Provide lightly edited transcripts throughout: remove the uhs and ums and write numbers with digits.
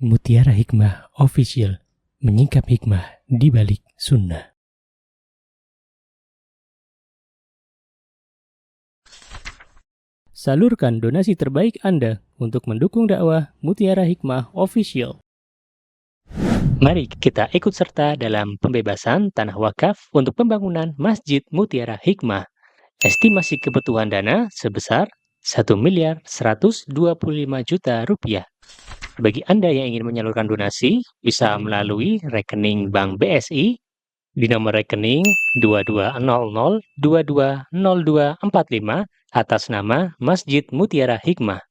Mutiara Hikmah Official, menyingkap hikmah di balik sunnah. Salurkan donasi terbaik Anda untuk mendukung dakwah Mutiara Hikmah Official. Mari kita ikut serta dalam pembebasan tanah wakaf untuk pembangunan Masjid Mutiara Hikmah. Estimasi kebutuhan dana sebesar Rp1.125.000.000. Bagi Anda yang ingin menyalurkan donasi, bisa melalui rekening Bank BSI di nomor rekening 2200220245 atas nama Masjid Mutiara Hikmah.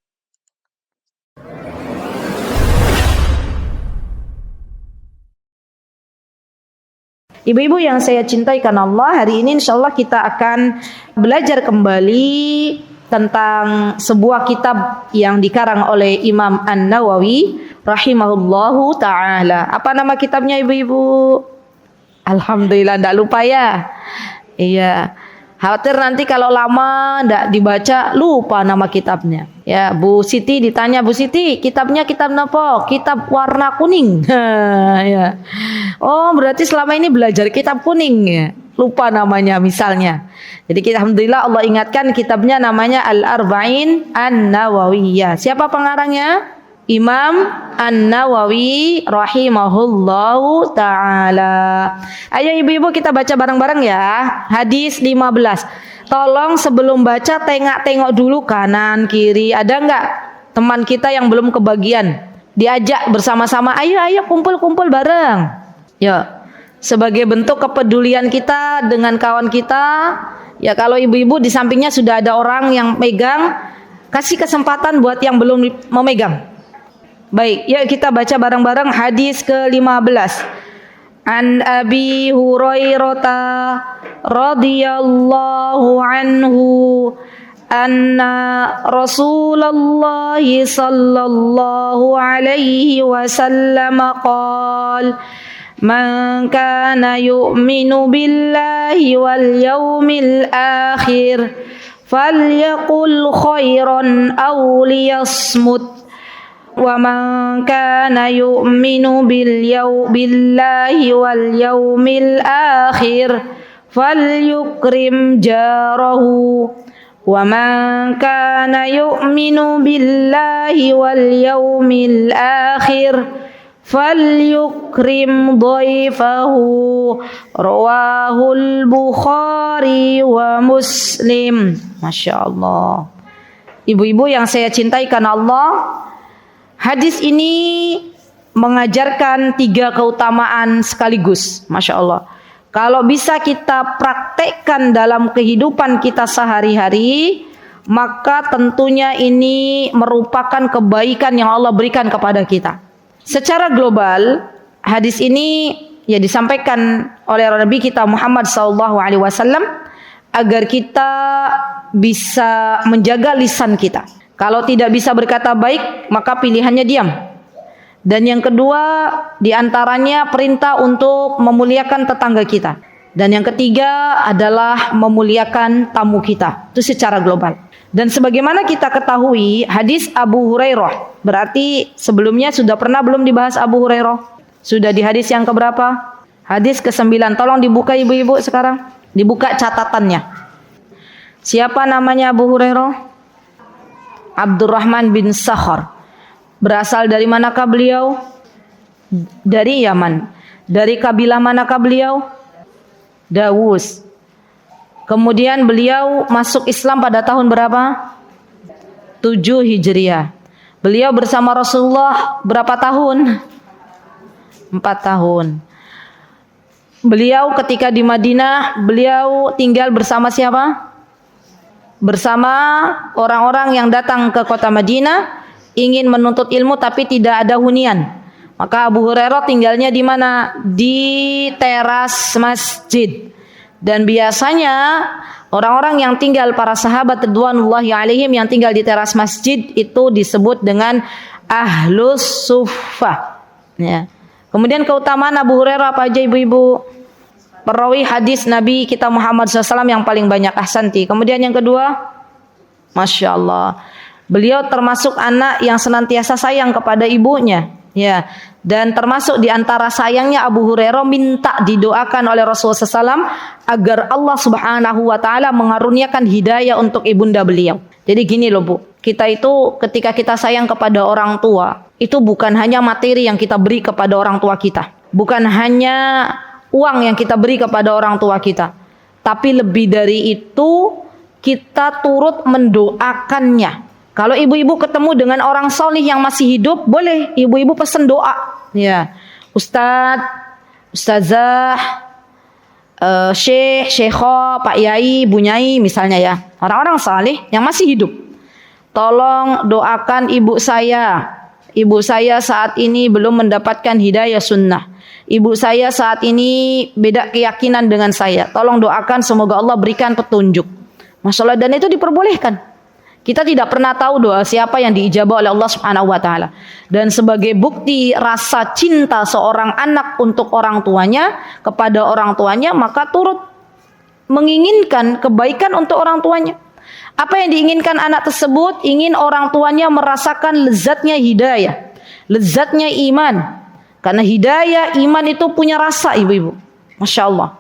Ibu-ibu yang saya cintai karena Allah, hari ini insya Allah kita akan belajar kembali tentang sebuah kitab yang dikarang oleh Imam An-Nawawi rahimahullahu ta'ala. Apa nama kitabnya ibu-ibu? Alhamdulillah, tidak lupa ya. Iya. Khawatir nanti kalau lama tidak dibaca lupa nama kitabnya. Ya, Bu Siti ditanya, Bu Siti, kitabnya kitab apa? Kitab warna kuning. Ya. Oh, berarti selama ini belajar kitab kuning ya. Lupa namanya misalnya. Jadi kita alhamdulillah Allah ingatkan kitabnya namanya Al-Arba'in An-Nawawiyah. Siapa pengarangnya? Imam An-Nawawi rahimahullahu ta'ala. Ayo ibu-ibu kita baca bareng-bareng ya. Hadis 15. Tolong sebelum baca tengok-tengok dulu kanan kiri. Ada enggak teman kita yang belum kebagian? Diajak bersama-sama. Ayo kumpul-kumpul bareng. Ya. Sebagai bentuk kepedulian kita dengan kawan kita. Ya, kalau ibu-ibu di sampingnya sudah ada orang yang megang, kasih kesempatan buat yang belum memegang. Baik, yuk kita baca bareng-bareng hadis ke-15. An Abi Hurairah radhiyallahu anhu anna Rasulullah sallallahu alaihi wasallam qala man kana yu'minu billahi wal yawmil akhir falyaqul khairan aw liyasmut. Wa man kana yu'minu billahi wal yawmil akhir falyukrim jarahu. Wa man kana yu'minu billahi wal yawmil akhir falyukrim dhaifahu. Rawahul Bukhari wa Muslim. Masya Allah. Ibu-ibu yang saya cintai karena Allah, hadis ini mengajarkan 3 keutamaan sekaligus. Masya Allah. Kalau bisa kita praktekkan dalam kehidupan kita sehari-hari, maka tentunya ini merupakan kebaikan yang Allah berikan kepada kita. Secara global, hadis ini ya disampaikan oleh Nabi kita Muhammad SAW agar kita bisa menjaga lisan kita. Kalau tidak bisa berkata baik, maka pilihannya diam. Dan yang kedua, diantaranya perintah untuk memuliakan tetangga kita. Dan yang ketiga adalah memuliakan tamu kita. Itu secara global. Dan sebagaimana kita ketahui, hadis Abu Hurairah. Berarti sebelumnya sudah pernah belum dibahas Abu Hurairah? Sudah di hadis yang keberapa? Hadis ke-9. Tolong dibuka ibu-ibu sekarang. Dibuka catatannya. Siapa namanya Abu Hurairah? Abdurrahman bin Sakhar. Berasal dari manakah beliau? Dari Yaman. Dari kabilah manakah beliau? Dawus. Kemudian beliau masuk Islam pada tahun berapa? 7 Hijriah. Beliau bersama Rasulullah berapa tahun? 4 tahun. Beliau ketika di Madinah, beliau tinggal bersama siapa? Bersama orang-orang yang datang ke kota Madinah ingin menuntut ilmu tapi tidak ada hunian. Maka Abu Hurairah tinggalnya di mana? Di teras masjid. Dan biasanya orang-orang yang tinggal, para sahabat ridwanullahi alaihim yang tinggal di teras masjid itu disebut dengan ahlus suffah. Ya. Kemudian keutamaan Abu Hurairah apa aja ibu-ibu? Perawi hadis Nabi kita Muhammad SAW yang paling banyak. Ahsanti. Kemudian yang kedua, Masya Allah, beliau termasuk anak yang senantiasa sayang kepada ibunya. Ya, dan termasuk di antara sayangnya Abu Hurairah minta didoakan oleh Rasulullah SAW agar Allah Subhanahu wa taala mengaruniakan hidayah untuk ibunda beliau. Jadi gini loh Bu, kita itu ketika kita sayang kepada orang tua, itu bukan hanya materi yang kita beri kepada orang tua kita, bukan hanya uang yang kita beri kepada orang tua kita, tapi lebih dari itu kita turut mendoakannya. Kalau ibu-ibu ketemu dengan orang solih yang masih hidup, boleh ibu-ibu pesan doa. Ya, Ustadz, Ustazah, Syekh, Syekho, Pak Yai, Bu Nyai misalnya ya. Orang-orang saleh yang masih hidup. Tolong doakan ibu saya. Ibu saya saat ini belum mendapatkan hidayah sunnah. Ibu saya saat ini beda keyakinan dengan saya. Tolong doakan semoga Allah berikan petunjuk. Masya Allah, dan itu diperbolehkan. Kita tidak pernah tahu doa siapa yang diijabah oleh Allah Subhanahu wa taala. Dan sebagai bukti rasa cinta seorang anak untuk orang tuanya, kepada orang tuanya, maka turut menginginkan kebaikan untuk orang tuanya. Apa yang diinginkan anak tersebut? Ingin orang tuanya merasakan lezatnya hidayah, lezatnya iman. Karena hidayah, iman itu punya rasa, ibu-ibu. Masya Allah.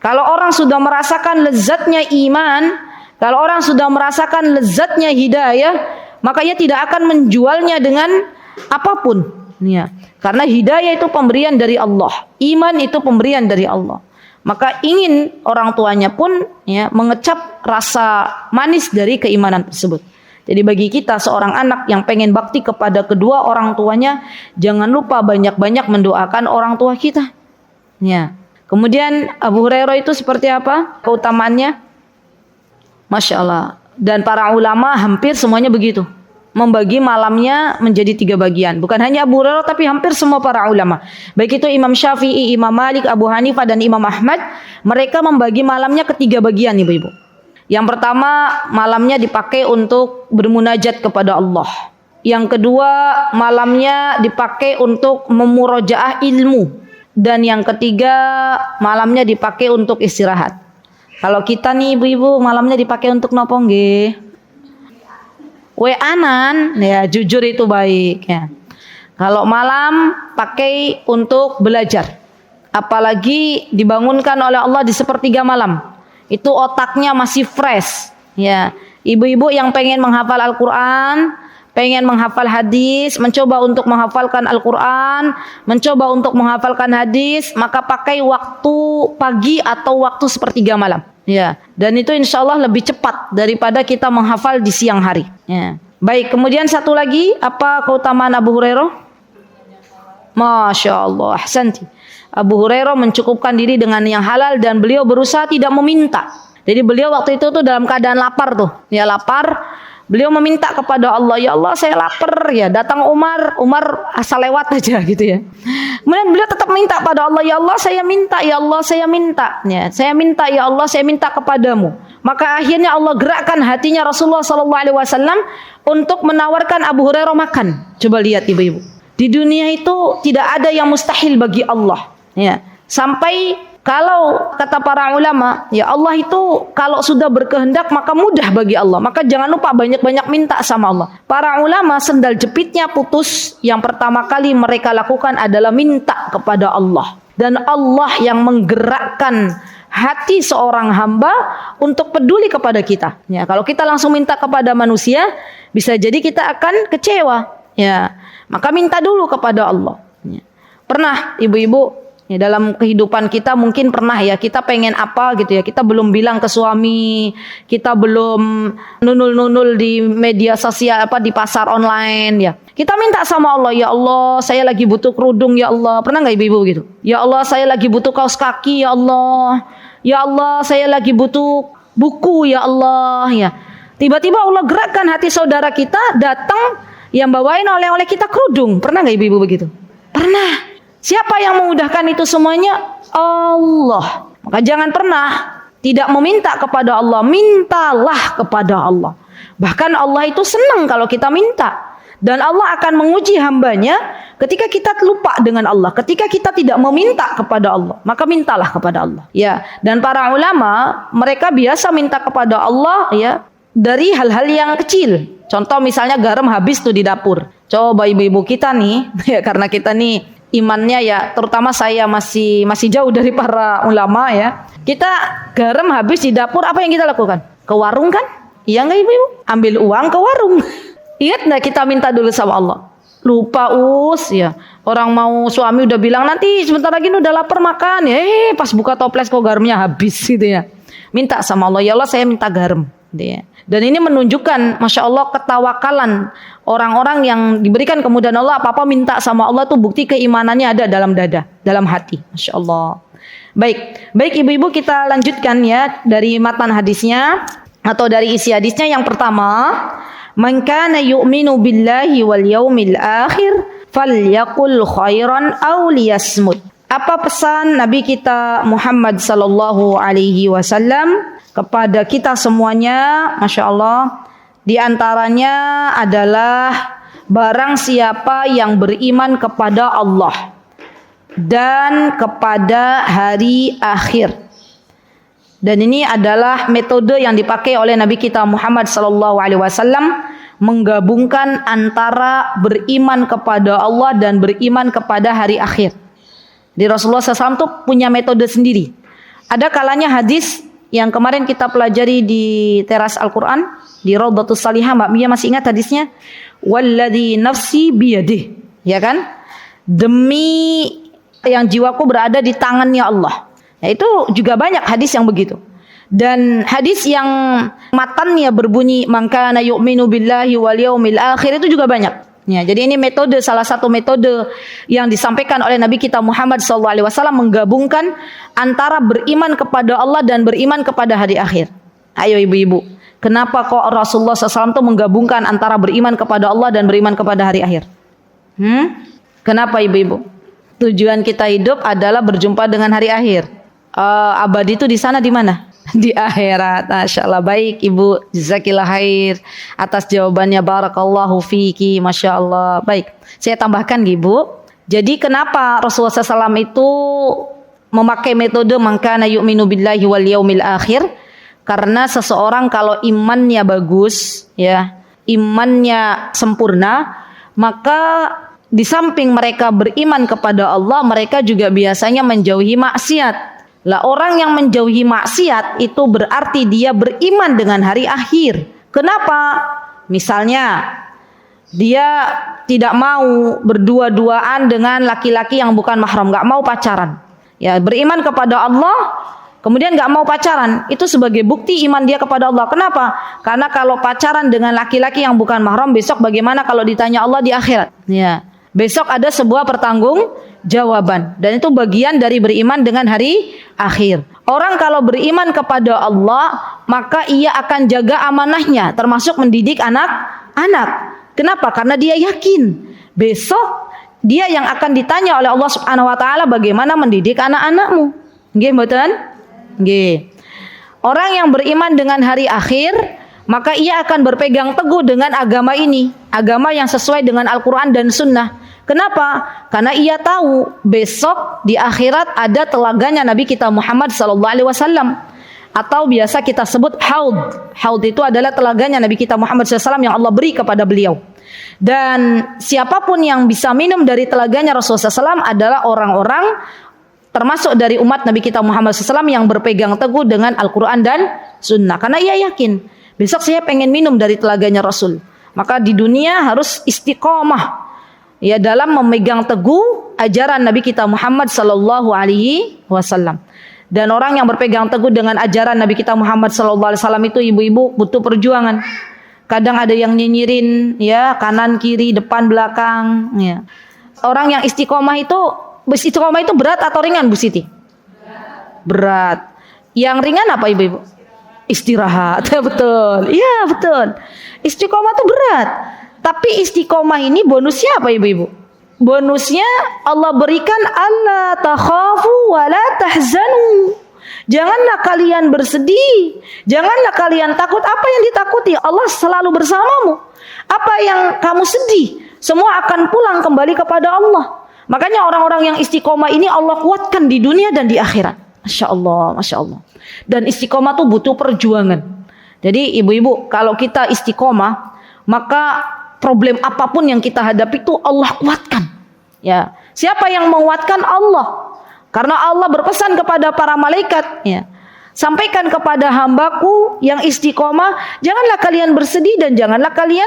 Kalau orang sudah merasakan lezatnya iman, kalau orang sudah merasakan lezatnya hidayah, maka ia tidak akan menjualnya dengan apapun. Ya. Karena hidayah itu pemberian dari Allah, iman itu pemberian dari Allah. Maka ingin orang tuanya pun ya, mengecap rasa manis dari keimanan tersebut. Jadi bagi kita seorang anak yang pengen bakti kepada kedua orang tuanya, jangan lupa banyak-banyak mendoakan orang tua kita. Ya. Kemudian Abu Hurairah itu seperti apa keutamaannya? Masya Allah. Dan para ulama hampir semuanya begitu, membagi malamnya menjadi 3 bagian. Bukan hanya Abu Hurairah, tapi hampir semua para ulama. Baik itu Imam Syafi'i, Imam Malik, Abu Hanifah, dan Imam Ahmad. Mereka membagi malamnya ke 3 bagian, ibu-ibu. Yang pertama, malamnya dipakai untuk bermunajat kepada Allah. Yang kedua, malamnya dipakai untuk memurojaah ilmu. Dan yang ketiga, malamnya dipakai untuk istirahat. Kalau kita nih ibu-ibu malamnya dipakai untuk nopo nggih? Weanan, ya jujur itu baik ya. Kalau malam pakai untuk belajar. Apalagi dibangunkan oleh Allah di sepertiga malam. Itu otaknya masih fresh ya. Ibu-ibu yang pengen menghafal Al-Qur'an, pengen menghafal hadis, mencoba untuk menghafalkan Al-Qur'an, mencoba untuk menghafalkan hadis, maka pakai waktu pagi atau waktu sepertiga malam. Ya, dan itu insya Allah lebih cepat daripada kita menghafal di siang hari. Ya. Baik, kemudian satu lagi, apa keutamaan Abu Hurairah? Masya Allah, ahsanti. Abu Hurairah mencukupkan diri dengan yang halal dan beliau berusaha tidak meminta. Jadi beliau waktu itu tuh dalam keadaan lapar tuh, ya lapar. Beliau meminta kepada Allah, ya Allah saya lapar ya. Datang Umar asal lewat aja gitu ya. Kemudian beliau tetap minta pada Allah, ya Allah saya minta, ya Allah saya minta. Ya, saya minta ya Allah saya minta kepadamu. Maka akhirnya Allah gerakkan hatinya Rasulullah SAW untuk menawarkan Abu Hurairah makan. Coba lihat ibu-ibu. Di dunia itu tidak ada yang mustahil bagi Allah. Ya, sampai kalau kata para ulama, ya Allah itu kalau sudah berkehendak maka mudah bagi Allah. Maka jangan lupa banyak-banyak minta sama Allah. Para ulama sendal jepitnya putus, yang pertama kali mereka lakukan adalah minta kepada Allah. Dan Allah yang menggerakkan hati seorang hamba untuk peduli kepada kita. Ya, kalau kita langsung minta kepada manusia, bisa jadi kita akan kecewa. Ya, maka minta dulu kepada Allah. Ya. Pernah ibu-ibu ya, dalam kehidupan kita mungkin pernah ya kita pengen apa gitu ya, kita belum bilang ke suami, kita belum nunul-nunul di media sosial apa di pasar online ya. Kita minta sama Allah, ya Allah saya lagi butuh kerudung ya Allah. Pernah nggak ibu-ibu gitu? Ya Allah saya lagi butuh kaos kaki ya Allah. Ya Allah saya lagi butuh buku ya Allah ya. Tiba-tiba Allah gerakkan hati saudara kita datang yang bawain oleh kita kerudung. Pernah nggak ibu-ibu begitu? Pernah. Siapa yang memudahkan itu semuanya? Allah. Maka jangan pernah tidak meminta kepada Allah. Mintalah kepada Allah. Bahkan Allah itu senang kalau kita minta. Dan Allah akan menguji hambanya ketika kita lupa dengan Allah. Ketika kita tidak meminta kepada Allah, maka mintalah kepada Allah. Ya, dan para ulama mereka biasa minta kepada Allah ya dari hal-hal yang kecil. Contoh misalnya garam habis tuh di dapur. Coba ibu-ibu kita nih, ya karena kita nih imannya ya, terutama saya masih jauh dari para ulama ya. Kita garam habis di dapur, apa yang kita lakukan? Ke warung kan? Iya nggak ibu-ibu? Ambil uang ke warung. Ingat nggak kita minta dulu sama Allah? Lupa ya. Orang mau suami udah bilang nanti sebentar lagi udah lapar makan. Pas buka toples kok garamnya habis gitu ya. Minta sama Allah, ya Allah saya minta garam. Gitu ya. Dan ini menunjukkan, masya Allah, ketawakalan orang-orang yang diberikan kemudahan Allah, apa-apa minta sama Allah tuh bukti keimanannya ada dalam dada, dalam hati. Masya Allah. Baik ibu-ibu, kita lanjutkan ya dari matan hadisnya atau dari isi hadisnya. Yang pertama, man kana yu'minu billahi wal yaumil akhir falyaqul khairan aw liyasmut. Apa pesan Nabi kita Muhammad sallallahu alaihi wasallam kepada kita semuanya? Masya Allah, di antaranya adalah barang siapa yang beriman kepada Allah dan kepada hari akhir. Dan ini adalah metode yang dipakai oleh Nabi kita Muhammad sallallahu alaihi wasallam, menggabungkan antara beriman kepada Allah dan beriman kepada hari akhir. Di Rasulullah SAW itu punya metode sendiri. Ada kalanya hadis yang kemarin kita pelajari di teras Al-Quran, di Raudhatus Salihah, Mbak Mia masih ingat hadisnya? Walladzi nafsi biyadih, ya kan? Demi yang jiwaku berada di tangannya Allah. Nah, itu juga banyak hadis yang begitu. Dan hadis yang matannya berbunyi man kana yu'minu billahi wal yaumil akhir itu juga banyak. Ya, jadi ini metode, salah satu metode yang disampaikan oleh Nabi kita Muhammad SAW, menggabungkan antara beriman kepada Allah dan beriman kepada hari akhir. Ayo ibu-ibu, kenapa kok Rasulullah SAW itu menggabungkan antara beriman kepada Allah dan beriman kepada hari akhir? Kenapa ibu-ibu? Tujuan kita hidup adalah berjumpa dengan hari akhir. Abadi itu di sana di mana? Di akhirat. Masya Allah. Baik ibu, jazakillah khair atas jawabannya, barakallahu fiki, masya Allah. Baik, saya tambahkan ibu, jadi kenapa Rasulullah SAW itu memakai metode man kana yu'minu billahi wal yaumil akhir? Karena seseorang kalau imannya bagus, ya, imannya sempurna, maka di samping mereka beriman kepada Allah, mereka juga biasanya menjauhi maksiat. Lah, orang yang menjauhi maksiat itu berarti dia beriman dengan hari akhir. Kenapa? Misalnya dia tidak mau berdua-duaan dengan laki-laki yang bukan mahram, nggak mau pacaran. Ya, beriman kepada Allah, kemudian nggak mau pacaran, itu sebagai bukti iman dia kepada Allah. Kenapa? Karena kalau pacaran dengan laki-laki yang bukan mahram, besok bagaimana kalau ditanya Allah di akhirat? Ya, besok ada sebuah pertanggungjawaban, dan itu bagian dari beriman dengan hari akhir. Orang kalau beriman kepada Allah, maka ia akan jaga amanahnya, termasuk mendidik anak-anak. Kenapa? Karena dia yakin besok dia yang akan ditanya oleh Allah Subhanahu wa taala, bagaimana mendidik anak-anakmu. Nggih mboten? Nggih. Orang yang beriman dengan hari akhir, maka ia akan berpegang teguh dengan agama ini, agama yang sesuai dengan Al-Quran dan Sunnah. Kenapa? Karena ia tahu besok di akhirat ada telaganya Nabi kita Muhammad SAW, atau biasa kita sebut haud. Haud itu adalah telaganya Nabi kita Muhammad SAW yang Allah beri kepada beliau. Dan siapapun yang bisa minum dari telaganya Rasulullah SAW adalah orang-orang termasuk dari umat Nabi kita Muhammad SAW yang berpegang teguh dengan Al-Quran dan Sunnah. Karena ia yakin besok saya pengen minum dari telaganya Rasul, maka di dunia harus istiqomah, ya, dalam memegang teguh ajaran Nabi kita Muhammad sallallahu alaihi wasallam. Dan orang yang berpegang teguh dengan ajaran Nabi kita Muhammad sallallahu alaihi wasallam itu ibu-ibu butuh perjuangan. Kadang ada yang nyinyirin, ya, kanan kiri depan belakang, ya. Orang yang istiqomah itu berat atau ringan Bu Siti? Berat. Yang ringan apa ibu-ibu? Istirahat. Betul. Iya, betul. Istiqomah itu berat. Tapi istiqomah ini bonusnya apa ibu-ibu? Bonusnya Allah berikan alla takhafu wa la tahzanu. Janganlah kalian bersedih, janganlah kalian takut. Apa yang ditakuti? Allah selalu bersamamu. Apa yang kamu sedih, semua akan pulang kembali kepada Allah. Makanya orang-orang yang istiqomah ini Allah kuatkan di dunia dan di akhirat. Masya Allah, Masya Allah. Dan istiqomah itu butuh perjuangan. Jadi ibu-ibu, kalau kita istiqomah, maka problem apapun yang kita hadapi itu Allah kuatkan. Ya, siapa yang menguatkan? Allah. Karena Allah berpesan kepada para malaikat, ya, sampaikan kepada hambaku yang istiqomah, janganlah kalian bersedih dan janganlah kalian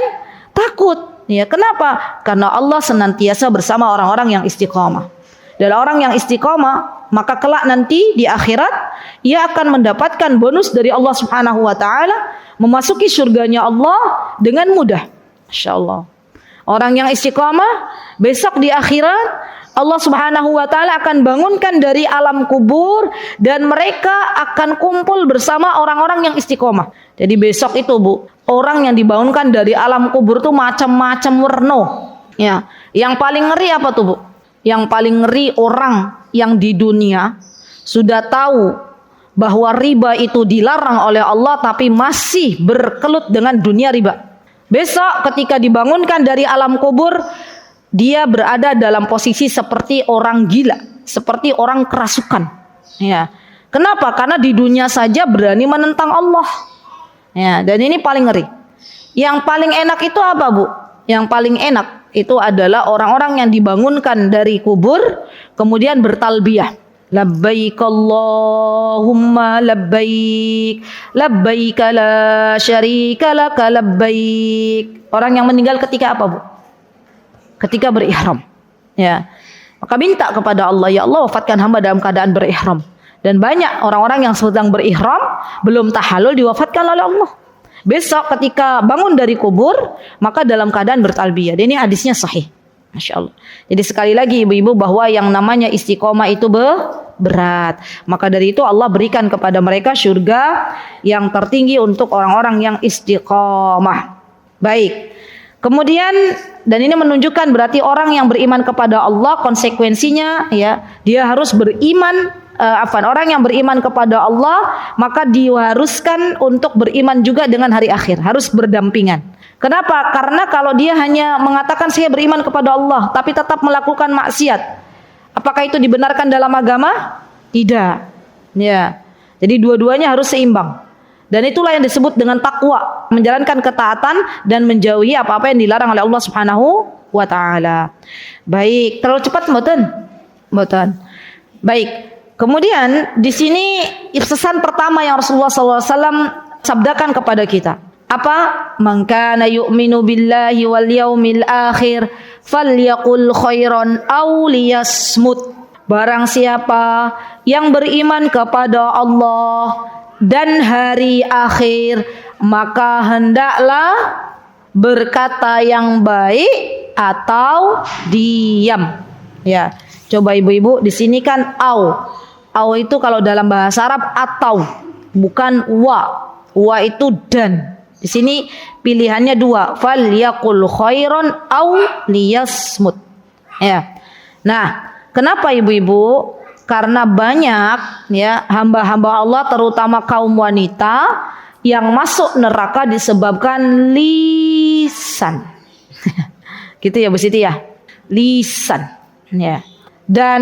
takut. Ya, kenapa? Karena Allah senantiasa bersama orang-orang yang istiqomah. Dan orang yang istiqomah, maka kelak nanti di akhirat ia akan mendapatkan bonus dari Allah Subhanahu wa taala, memasuki surganya Allah dengan mudah. Masya Allah. Orang yang istiqamah besok di akhirat Allah Subhanahu wa taala akan bangunkan dari alam kubur dan mereka akan kumpul bersama orang-orang yang istiqamah. Jadi besok itu, Bu, orang yang dibangunkan dari alam kubur itu macam-macam warna. Ya, yang paling ngeri apa tuh, Bu? Yang paling ngeri orang yang di dunia sudah tahu bahwa riba itu dilarang oleh Allah tapi masih berkelut dengan dunia riba. Besok ketika dibangunkan dari alam kubur, dia berada dalam posisi seperti orang gila, seperti orang kerasukan. Ya. Kenapa? Karena di dunia saja berani menentang Allah. Ya, dan ini paling ngeri. Yang paling enak itu apa, Bu? Yang paling enak itu adalah orang-orang yang dibangunkan dari kubur kemudian bertalbiyah. Labbaik Allahumma labbaik, labbaik la syarika laka labbaik. Orang yang meninggal ketika apa, Bu? Ketika berihram. Ya. Maka minta kepada Allah, ya Allah wafatkan hamba dalam keadaan berihram. Dan banyak orang-orang yang sedang berihram belum tahallul diwafatkan oleh Allah. Besok ketika bangun dari kubur maka dalam keadaan bertalbiyah. Dan ini hadisnya sahih. Masya Allah. Jadi sekali lagi ibu-ibu bahwa yang namanya istiqomah itu berat. Maka dari itu Allah berikan kepada mereka surga yang tertinggi untuk orang-orang yang istiqomah. Baik. Kemudian dan ini menunjukkan berarti orang yang beriman kepada Allah konsekuensinya ya dia harus beriman. Orang yang beriman kepada Allah maka diharuskan untuk beriman juga dengan hari akhir, harus berdampingan. Kenapa? Karena kalau dia hanya mengatakan saya beriman kepada Allah tapi tetap melakukan maksiat, apakah itu dibenarkan dalam agama? Tidak. Ya. Jadi dua-duanya harus seimbang. Dan itulah yang disebut dengan takwa, menjalankan ketaatan dan menjauhi apa-apa yang dilarang oleh Allah Subhanahu wa taala. Baik, terlalu cepat mboten? Mboten. Baik. Kemudian di sini pesan pertama yang Rasulullah SAW sabdakan kepada kita apa? Man kana yu'minu billahi wal yaumil akhir falyaqul khairan aw liyasmut. Barang siapa yang beriman kepada Allah dan hari akhir maka hendaklah berkata yang baik atau diam. Ya, coba ibu-ibu di sini kan au. Au itu kalau dalam bahasa Arab atau, bukan wa. Wa itu dan. Di sini pilihannya dua. Fal yaqul khairan au liyasmut. Ya. Nah, kenapa ibu-ibu? Karena banyak ya hamba-hamba Allah terutama kaum wanita yang masuk neraka disebabkan lisan. Gitu ya Bu Siti ya. Lisan. Ya. Dan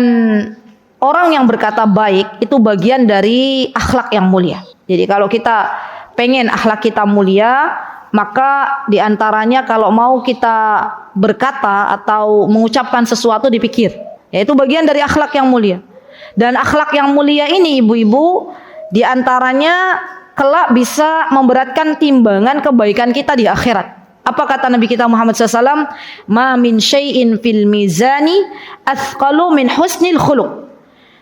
orang yang berkata baik itu bagian dari akhlak yang mulia. Jadi kalau kita pengen akhlak kita mulia, maka diantaranya kalau mau kita berkata atau mengucapkan sesuatu dipikir. Yaitu bagian dari akhlak yang mulia. Dan akhlak yang mulia ini ibu-ibu diantaranya kelak bisa memberatkan timbangan kebaikan kita di akhirat. Apa kata Nabi kita Muhammad SAW? Ma min syai'in fil mizani athqalu min husnil khuluq.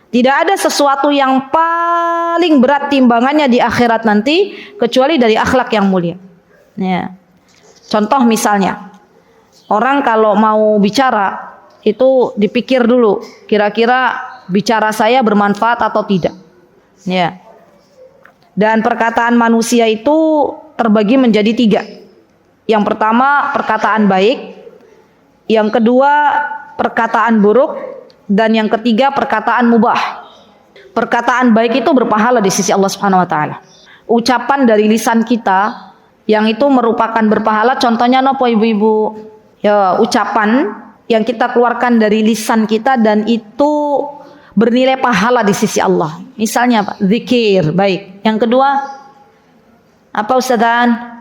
Tidak ada sesuatu yang paling berat timbangannya di akhirat nanti kecuali dari akhlak yang mulia. Ya. Contoh misalnya, orang kalau mau bicara itu dipikir dulu, kira-kira bicara saya bermanfaat atau tidak. Ya. Dan perkataan manusia itu terbagi menjadi 3. Yang pertama perkataan baik, yang kedua perkataan buruk, dan yang ketiga perkataan mubah. Perkataan baik itu berpahala di sisi Allah Subhanahu wa taala. Ucapan dari lisan kita yang itu merupakan berpahala, contohnya nopo ibu-ibu? Ya, ucapan yang kita keluarkan dari lisan kita dan itu bernilai pahala di sisi Allah. Misalnya apa? Zikir, baik. Yang kedua apa Ustazan?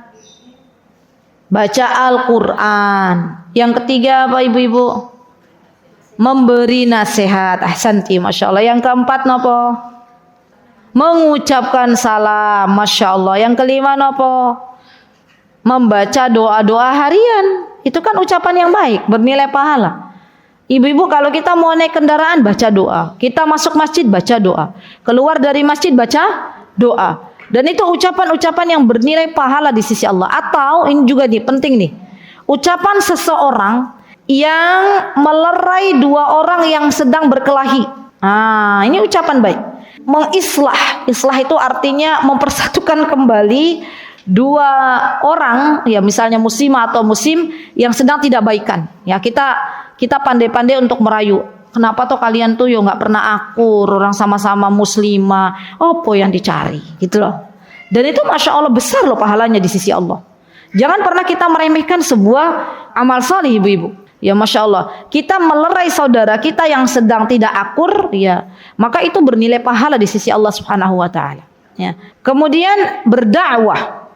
Baca Al-Quran. Yang ketiga apa ibu-ibu? Memberi nasihat. Ahsanti, Masya Allah. Yang keempat nopo? Mengucapkan salam. Masya Allah. Yang kelima nopo? Membaca doa-doa harian. Itu kan ucapan yang baik, bernilai pahala. Ibu-ibu kalau kita mau naik kendaraan baca doa. Kita masuk masjid baca doa. Keluar dari masjid baca doa. Dan itu ucapan-ucapan yang bernilai pahala di sisi Allah. Atau ini juga nih penting nih. Ucapan seseorang yang melerai dua orang yang sedang berkelahi. Ini ucapan baik. Mengislah. Islah itu artinya mempersatukan kembali dua orang, ya misalnya muslimah atau muslim yang sedang tidak baikan. Ya kita pandai-pandai untuk merayu. Kenapa tuh kalian tuh yo nggak pernah akur, orang sama-sama muslimah, apa yang dicari, gitu loh. Dan itu masya Allah besar loh pahalanya di sisi Allah. Jangan pernah kita meremehkan sebuah amal salih ibu-ibu. Ya masya Allah, kita melerai saudara kita yang sedang tidak akur, ya maka itu bernilai pahala di sisi Allah Subhanahu Wa Taala. Ya. Kemudian berdakwah,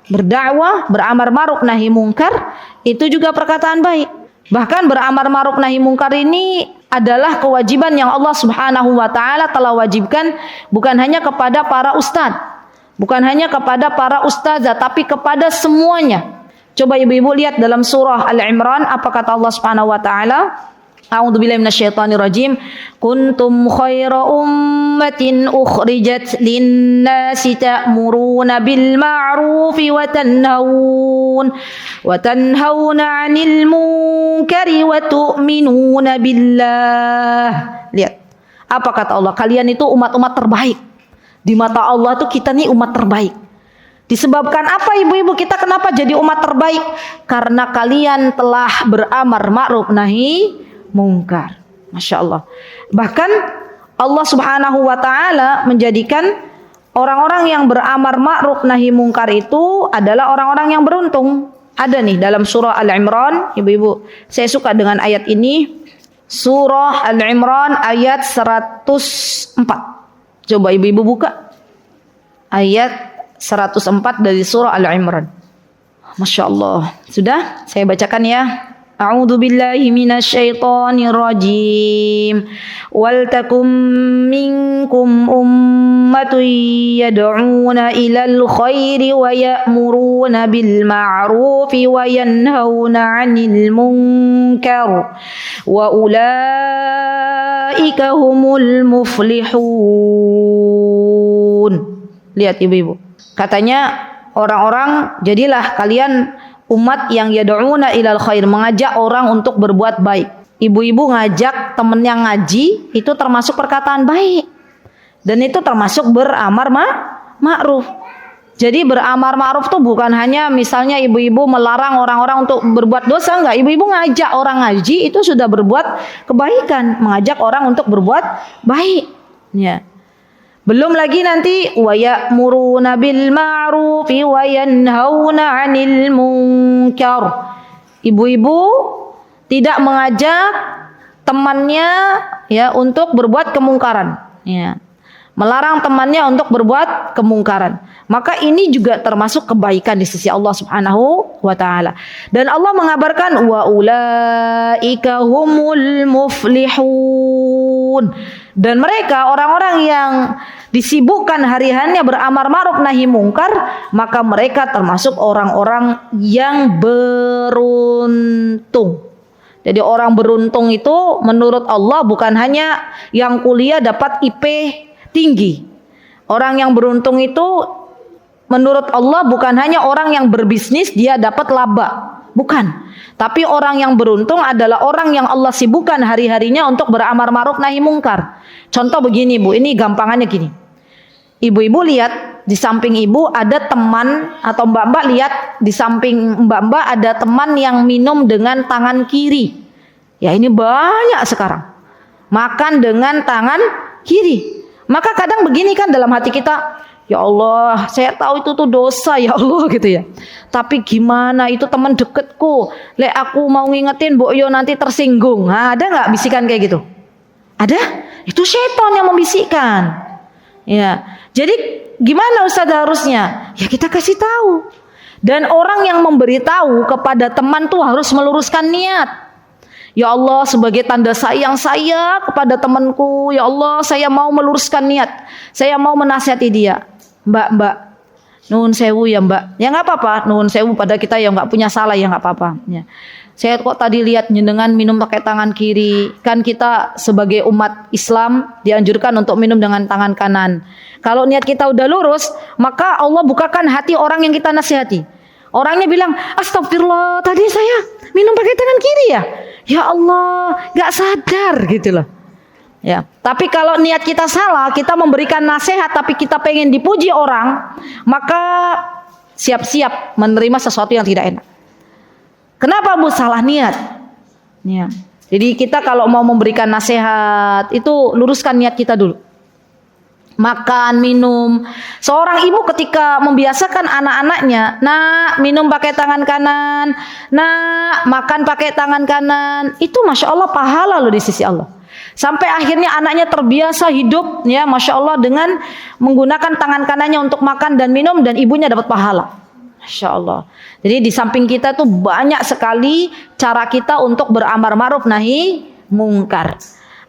beramar ma'ruf nahi mungkar, itu juga perkataan baik. Bahkan beramar ma'ruf nahi mungkar ini adalah kewajiban yang Allah Subhanahu wa taala telah wajibkan bukan hanya kepada para ustadz, bukan hanya kepada para ustazah, tapi kepada semuanya. Coba ibu-ibu lihat dalam surah Al-Imran apa kata Allah Subhanahu wa taala? A'udzubillahi minasyaitonirrajim. Kuntum khaira ummatin ukhrijat lin-nasi ta'muruna bil ma'rufi wa tanhauna 'anil munkari wa tu'minuna billah. Lihat. Apa kata Allah? Kalian itu umat-umat terbaik. Di mata Allah itu kita nih umat terbaik. Disebabkan apa ibu-ibu, kita kenapa jadi umat terbaik? Karena kalian telah beramar ma'ruf nahi mungkar. Masya Allah. Bahkan Allah Subhanahu wa taala menjadikan orang-orang yang beramar ma'ruf nahi mungkar itu adalah orang-orang yang beruntung. Ada nih dalam surah Al-Imran, ibu-ibu. Saya suka dengan ayat ini. Surah Al-Imran ayat 104. Coba ibu-ibu buka. Ayat 104 dari surah Al-Imran. Masya Allah. Sudah? Saya bacakan ya. A'udzu billahi minasyaitonir rajim. Wal takum minkum ummatun yad'una ilal khairi wa ya'muruna bil ma'rufi wa yanhauna 'anil munkar wa ulaika humul muflihun. Lihat ibu-ibu. Katanya orang-orang, jadilah kalian umat yang yad'una ilal khair, mengajak orang untuk berbuat baik. Ibu-ibu ngajak temen yang ngaji, itu termasuk perkataan baik. Dan itu termasuk beramar ma'ruf. Jadi beramar ma'ruf tuh bukan hanya misalnya ibu-ibu melarang orang-orang untuk berbuat dosa, enggak. Ibu-ibu ngajak orang ngaji, itu sudah berbuat kebaikan, mengajak orang untuk berbuat baik. Ya. Belum lagi nanti wa ya'muruna bil ma'rufi wa yanhauna 'anil munkar. Ibu-ibu tidak mengajak temannya ya untuk berbuat kemungkaran, ya. Melarang temannya untuk berbuat kemungkaran. Maka ini juga termasuk kebaikan di sisi Allah Subhanahu wa taala. Dan Allah mengabarkan wa ulaika humul muflihun. Dan mereka orang-orang yang disibukkan hari-harinya beramar ma'ruf nahi mungkar, maka mereka termasuk orang-orang yang beruntung. Jadi orang beruntung itu menurut Allah bukan hanya yang kuliah dapat IP tinggi. Orang yang beruntung itu menurut Allah bukan hanya orang yang berbisnis dia dapat laba. Bukan. Tapi orang yang beruntung adalah orang yang Allah sibukkan hari-harinya untuk beramar ma'ruf nahi mungkar. Contoh begini Bu, ini gampangannya gini. Ibu-ibu lihat di samping ibu ada teman, atau mbak-mbak lihat di samping mbak-mbak ada teman yang minum dengan tangan kiri. Ya ini banyak sekarang. Makan dengan tangan kiri. Maka kadang begini kan dalam hati kita, ya Allah, saya tahu itu tuh dosa ya Allah gitu ya. Tapi gimana, itu teman deketku. Lek aku mau ngingetin Bu Yo nanti tersinggung. Nah, ada nggak bisikan kayak gitu? Ada? Itu setan yang membisikkan. Ya. Jadi gimana Ustaz harusnya? Ya kita kasih tahu. Dan orang yang memberitahu kepada teman tuh harus meluruskan niat. Ya Allah, sebagai tanda sayang saya kepada temanku, ya Allah, saya mau meluruskan niat. Saya mau menasihati dia. Mbak, nuhun sewu ya mbak. Ya nggak apa-apa, nuhun sewu pada kita yang nggak punya salah ya nggak apa-apa. Ya. Saya kok tadi lihat jenengan minum pakai tangan kiri. Kan kita sebagai umat Islam dianjurkan untuk minum dengan tangan kanan. Kalau niat kita udah lurus, maka Allah bukakan hati orang yang kita nasihati. Orangnya bilang, astagfirullah, tadi saya minum pakai tangan kiri ya. Ya Allah, gak sadar gitu loh. Ya, tapi kalau niat kita salah, kita memberikan nasihat tapi kita pengen dipuji orang, maka siap-siap menerima sesuatu yang tidak enak. Kenapa Bu? Salah niat. Ya. Jadi kita kalau mau memberikan nasihat itu luruskan niat kita dulu. Makan, minum. Seorang ibu ketika membiasakan anak-anaknya, nak minum pakai tangan kanan, nak makan pakai tangan kanan, itu masya Allah pahala loh di sisi Allah. Sampai akhirnya anaknya terbiasa hidup, ya masya Allah dengan menggunakan tangan kanannya untuk makan dan minum dan ibunya dapat pahala. Masya Allah. Jadi di samping kita tuh banyak sekali cara kita untuk beramar ma'ruf nahi mungkar.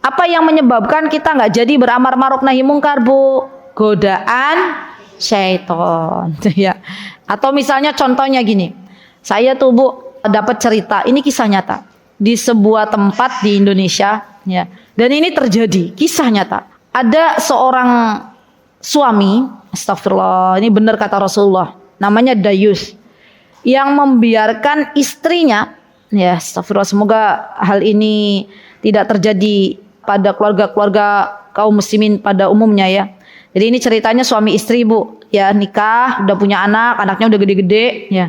Apa yang menyebabkan kita nggak jadi beramar ma'ruf nahi mungkar, Bu? Godaan syaitan. Ya. Atau misalnya contohnya gini, saya tuh Bu dapat cerita, ini kisah nyata di sebuah tempat di Indonesia, ya. Dan ini terjadi, kisah nyata. Ada seorang suami, astagfirullah, ini benar kata Rasulullah, namanya Dayus, yang membiarkan istrinya, ya astagfirullah, semoga hal ini tidak terjadi pada keluarga-keluarga kaum muslimin pada umumnya ya. Jadi ini ceritanya suami istri Bu, ya nikah, udah punya anak, anaknya udah gede-gede ya.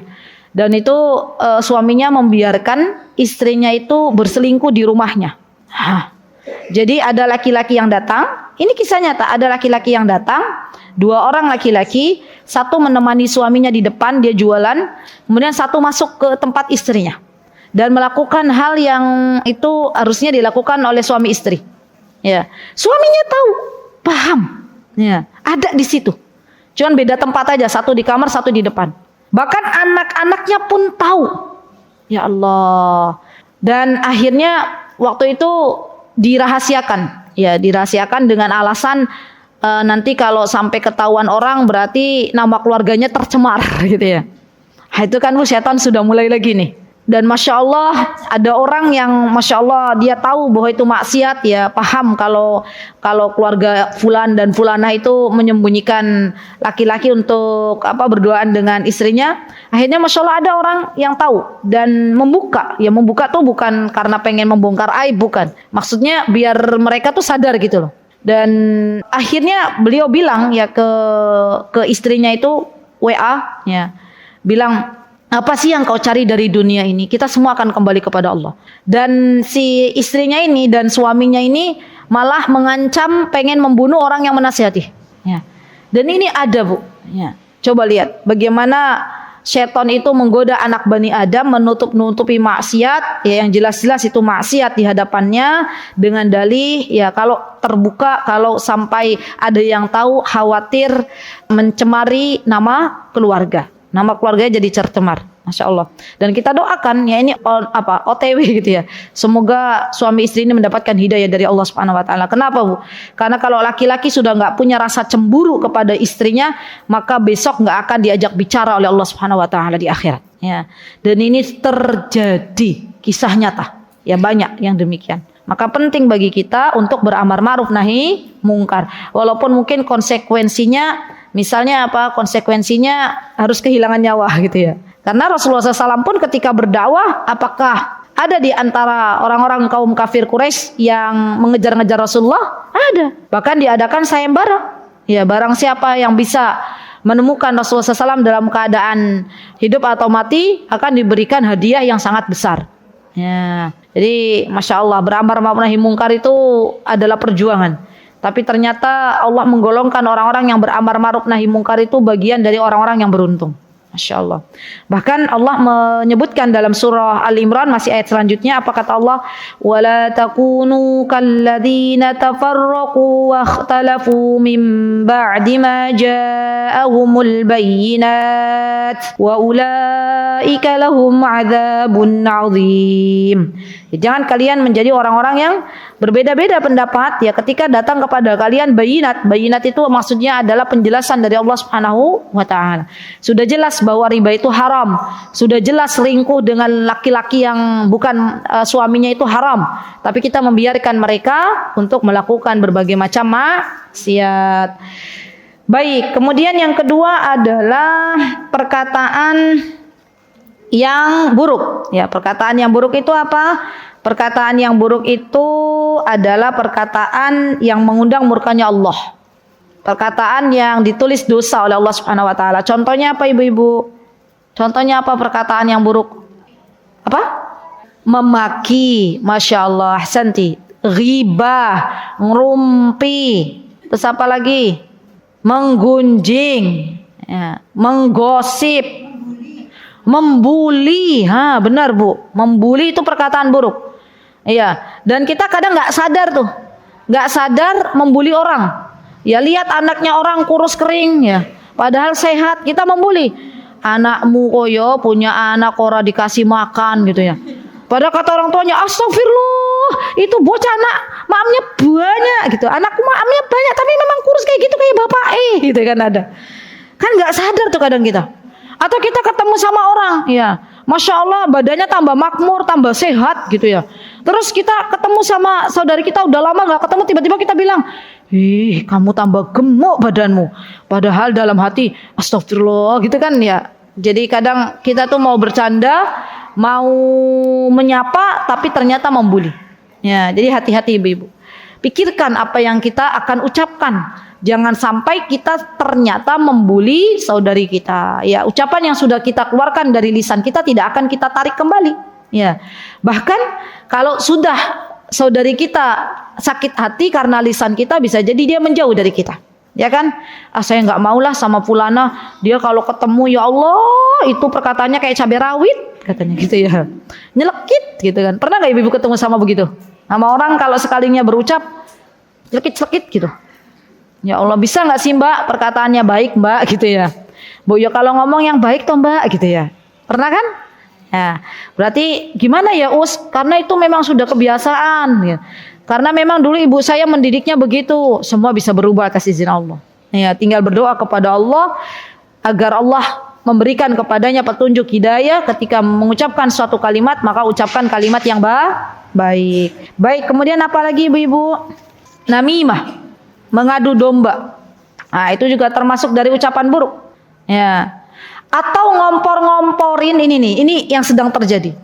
Dan itu suaminya membiarkan istrinya itu berselingkuh di rumahnya. Jadi ada laki-laki yang datang, ini kisah nyata, ada laki-laki yang datang, 2 orang laki-laki, satu menemani suaminya di depan, dia jualan, kemudian satu masuk ke tempat istrinya dan melakukan hal yang itu harusnya dilakukan oleh suami istri. Ya, suaminya tahu, paham, ya, ada di situ. Cuman beda tempat aja, satu di kamar, satu di depan. Bahkan anak-anaknya pun tahu. Ya Allah. Dan akhirnya waktu itu dirahasiakan, ya dirahasiakan dengan alasan nanti kalau sampai ketahuan orang berarti nama keluarganya tercemar gitu ya. Nah, itu kan Bu, setan sudah mulai lagi nih. Dan masya Allah ada orang yang masya Allah dia tahu bahwa itu maksiat, ya paham kalau keluarga fulan dan fulana itu menyembunyikan laki-laki untuk berduaan dengan istrinya. Akhirnya masya Allah ada orang yang tahu dan membuka. Ya membuka tuh bukan karena pengen membongkar aib, bukan. Maksudnya biar mereka tuh sadar gitu loh. Dan akhirnya beliau bilang ya ke istrinya itu WA, ya bilang, apa sih yang kau cari dari dunia ini? Kita semua akan kembali kepada Allah. Dan si istrinya ini dan suaminya ini malah mengancam pengen membunuh orang yang menasihati. Ya. Dan ini ada Bu. Ya. Coba lihat bagaimana setan itu menggoda anak Bani Adam, menutupi maksiat, ya yang jelas-jelas itu maksiat di hadapannya dengan dalih, ya kalau terbuka, kalau sampai ada yang tahu khawatir mencemari nama keluarga. Nama keluarganya jadi tercemar, masya Allah. Dan kita doakan ya ini OTW gitu ya. Semoga suami istri ini mendapatkan hidayah dari Allah Subhanahu Wa Taala. Kenapa Bu? Karena kalau laki-laki sudah nggak punya rasa cemburu kepada istrinya, maka besok nggak akan diajak bicara oleh Allah Subhanahu Wa Taala di akhirat. Ya. Dan ini terjadi kisah nyata. Ya banyak yang demikian. Maka penting bagi kita untuk beramar ma'ruf nahi mungkar. Walaupun mungkin konsekuensinya, misalnya konsekuensinya harus kehilangan nyawa gitu ya. Karena Rasulullah SAW pun ketika berdakwah, apakah ada di antara orang-orang kaum kafir Quraisy yang mengejar-ngejar Rasulullah? Ada. Bahkan diadakan sayembara. Ya, barang siapa yang bisa menemukan Rasulullah SAW dalam keadaan hidup atau mati akan diberikan hadiah yang sangat besar. Ya, jadi masya Allah beramar ma'ruf nahi mungkar itu adalah perjuangan. Tapi ternyata Allah menggolongkan orang-orang yang beramar ma'ruf nahi mungkar itu bagian dari orang-orang yang beruntung. Masya Allah. Bahkan Allah menyebutkan dalam surah Al-Imran, masih ayat selanjutnya, apa kata Allah? وَلَا تَكُونُوا كَالَّذِينَ تَفَرَّقُوا وَاخْتَلَفُوا مِنْ بَعْدِ مَا جَاءَهُمُ الْبَيِّنَاتُ وَأُولَئِكَ لَهُمْ عَذَابٌ عَظِيمٌ. Jangan kalian menjadi orang-orang yang berbeda-beda pendapat ya ketika datang kepada kalian bayinat. Bayinat itu maksudnya adalah penjelasan dari Allah Subhanahu wa taala. Sudah jelas bahwa riba itu haram. Sudah jelas selingkuh dengan laki-laki yang bukan suaminya itu haram. Tapi kita membiarkan mereka untuk melakukan berbagai macam maksiat. Baik, kemudian yang kedua adalah perkataan yang buruk. Ya, perkataan yang buruk itu apa? Perkataan yang buruk itu adalah perkataan yang mengundang murkanya Allah. Perkataan yang ditulis dosa oleh Allah Subhanahu wa taala. Contohnya apa ibu-ibu? Contohnya apa perkataan yang buruk? Apa? Memaki, Masya Allah, ahsanti. Ghibah, ngerumpi. Terus apa lagi? Menggunjing, ya, menggosip, membuli. Benar Bu, membuli itu perkataan buruk. Iya, dan kita kadang nggak sadar tuh, nggak sadar membuli orang. Ya lihat anaknya orang kurus kering ya, padahal sehat, kita membuli. Anakmu koyo punya anak ora dikasih makan gitu ya. Padahal kata orang tuanya, astagfirullah, itu bocah anak maamnya banyak gitu. Anakku maamnya banyak, tapi memang kurus kayak gitu kayak bapak gitu kan ada. Kan nggak sadar tuh kadang kita. Atau kita ketemu sama orang, ya, Masya Allah badannya tambah makmur, tambah sehat gitu ya. Terus kita ketemu sama saudari kita udah lama nggak ketemu, tiba-tiba kita bilang, kamu tambah gemuk badanmu. Padahal dalam hati, astagfirullah gitu kan ya. Jadi kadang kita tuh mau bercanda, mau menyapa, tapi ternyata membuli. Ya, jadi hati-hati ibu-ibu. Pikirkan apa yang kita akan ucapkan. Jangan sampai kita ternyata membuli saudari kita. Ya, ucapan yang sudah kita keluarkan dari lisan kita tidak akan kita tarik kembali. Ya, bahkan kalau sudah saudari kita sakit hati karena lisan kita, bisa jadi dia menjauh dari kita. Ya kan? Saya nggak maulah sama fulana. Dia kalau ketemu ya Allah itu perkataannya kayak cabai rawit katanya gitu ya. Nyelekit gitu kan. Pernah nggak ibu ketemu sama begitu? Sama orang kalau sekalinya berucap nyelekit-nyelekit gitu. Ya Allah, bisa nggak sih Mbak perkataannya baik Mbak gitu ya. Bu ya kalau ngomong yang baik toh Mbak gitu ya. Pernah kan? Ya, berarti gimana ya Us? Karena itu memang sudah kebiasaan ya. Karena memang dulu ibu saya mendidiknya begitu. Semua bisa berubah atas izin Allah. Ya, tinggal berdoa kepada Allah agar Allah memberikan kepadanya petunjuk hidayah ketika mengucapkan suatu kalimat, maka ucapkan kalimat yang baik. Baik, kemudian apa lagi ibu-ibu? Namimah, mengadu domba. Nah, itu juga termasuk dari ucapan buruk. Ya. Atau ngompor-ngomporin ini yang sedang terjadi.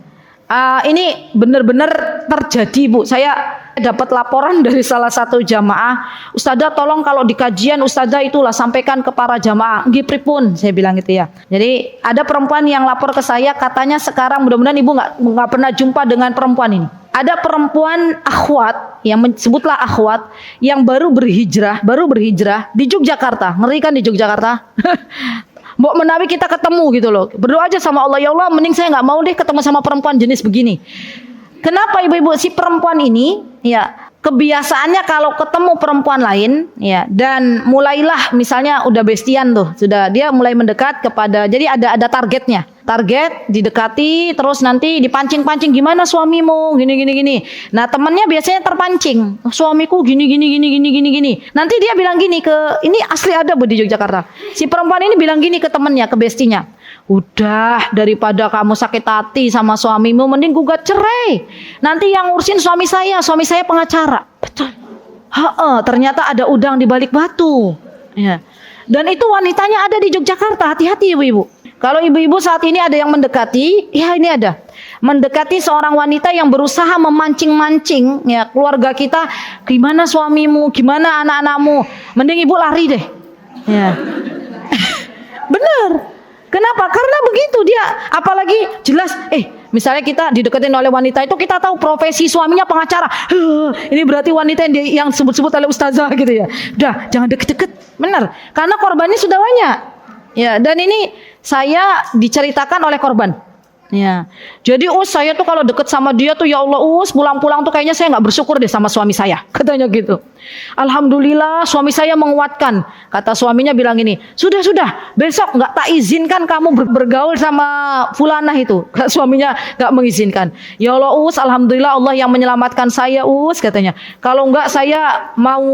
Ini benar-benar terjadi Bu. Saya dapat laporan dari salah satu jamaah, Ustazah tolong kalau di kajian Ustazah itulah sampaikan ke para jamaah. Nggih pripun, saya bilang gitu ya. Jadi ada perempuan yang lapor ke saya, katanya sekarang mudah-mudahan ibu nggak pernah jumpa dengan perempuan ini. Ada perempuan akhwat, yang sebutlah akhwat, yang baru berhijrah di Yogyakarta. Ngeri kan di Yogyakarta? Mbok menawi kita ketemu gitu loh. Berdoa aja sama Allah, ya Allah mending saya nggak mau deh ketemu sama perempuan jenis begini. Kenapa ibu-ibu? Si perempuan ini ya kebiasaannya kalau ketemu perempuan lain ya, dan mulailah misalnya udah bestian tuh, sudah dia mulai mendekat kepada, jadi ada targetnya. Target didekati terus nanti dipancing-pancing, gimana suamimu gini. Nah, temannya biasanya terpancing. Oh, suamiku gini. Nanti dia bilang gini ini asli ada Bu di Yogyakarta. Si perempuan ini bilang gini ke temannya, ke bestinya. Udah, daripada kamu sakit hati sama suamimu, mending gugat cerai. Nanti yang ngurusin suami saya pengacara. Betul. Ternyata ada udang di balik batu. Ya. Dan itu wanitanya ada di Yogyakarta. Hati-hati ibu-ibu. Kalau ibu-ibu saat ini ada yang mendekati, ya ini ada. Mendekati seorang wanita yang berusaha memancing-mancing ya keluarga kita, gimana suamimu, gimana anak-anakmu. Mending ibu lari deh. Ya. Benar. Kenapa? Karena begitu dia, apalagi jelas misalnya kita dideketin oleh wanita itu, kita tahu profesi suaminya pengacara. Ini berarti wanita yang sebut-sebut oleh ustazah gitu ya. Udah, jangan deket-deket. Benar. Karena korbannya sudah banyak. Ya, dan ini saya diceritakan oleh korban. Ya, jadi saya tuh kalau deket sama dia tuh ya Allah pulang-pulang tuh kayaknya saya nggak bersyukur deh sama suami saya, katanya gitu. Alhamdulillah suami saya menguatkan. Kata suaminya bilang ini, sudah besok nggak tak izinkan kamu bergaul sama fulanah itu. Suaminya nggak mengizinkan. Ya Allah alhamdulillah Allah yang menyelamatkan saya katanya. Kalau nggak saya mau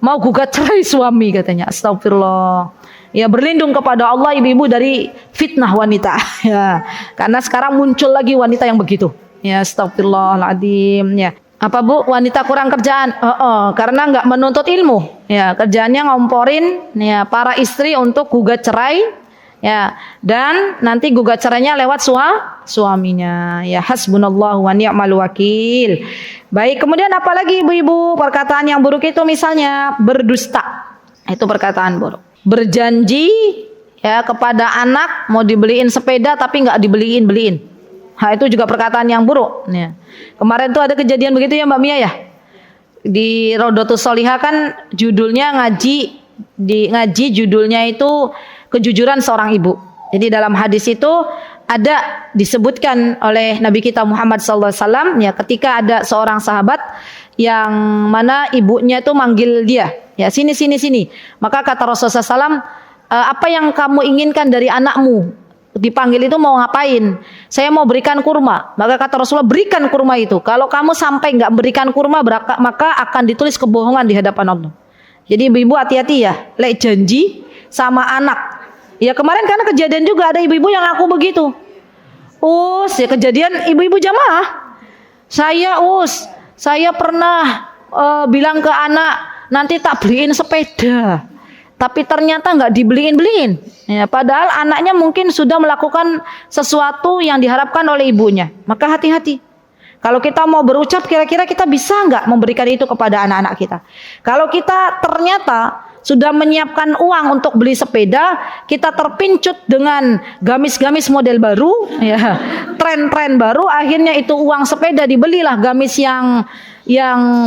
mau gugat cerai suami, katanya. Astagfirullah. Ya, berlindung kepada Allah ibu-ibu dari fitnah wanita. Ya, karena sekarang muncul lagi wanita yang begitu. Ya, astagfirullahaladzim. Ya, apa Bu? Wanita kurang kerjaan? Karena nggak menuntut ilmu. Ya, kerjaannya ngomporin ya para istri untuk gugat cerai. Ya, dan nanti gugat cerainya lewat suaminya. Ya, hasbunallahu wa ni'mal wakil. Baik, kemudian apalagi ibu-ibu perkataan yang buruk itu misalnya berdusta. Itu perkataan buruk. Berjanji ya kepada anak mau dibeliin sepeda tapi nggak dibeliin. Itu juga perkataan yang buruk. Ya. Kemarin tuh ada kejadian begitu ya Mbak Mia ya. Di Rodotus Solihah kan judulnya ngaji judulnya itu kejujuran seorang ibu. Jadi dalam hadis itu ada disebutkan oleh Nabi kita Muhammad SAW ya ketika ada seorang sahabat yang mana ibunya itu manggil dia. Ya sini. Maka kata Rasulullah SAW, apa yang kamu inginkan dari anakmu? Dipanggil itu mau ngapain? Saya mau berikan kurma. Maka kata Rasulullah, berikan kurma itu. Kalau kamu sampai nggak berikan kurma, maka akan ditulis kebohongan di hadapan Allah. Jadi ibu-ibu hati-hati ya, lek janji sama anak. Ya kemarin karena kejadian juga ada ibu-ibu yang aku begitu. Ya kejadian ibu-ibu jamaah. Saya pernah bilang ke anak, nanti tak beliin sepeda, tapi ternyata nggak dibeliin. Ya, padahal anaknya mungkin sudah melakukan sesuatu yang diharapkan oleh ibunya. Maka hati-hati. Kalau kita mau berucap, kira-kira kita bisa nggak memberikan itu kepada anak-anak kita? Kalau kita ternyata sudah menyiapkan uang untuk beli sepeda, kita terpincut dengan gamis-gamis model baru, ya, tren-tren baru, akhirnya itu uang sepeda dibelilah gamis yang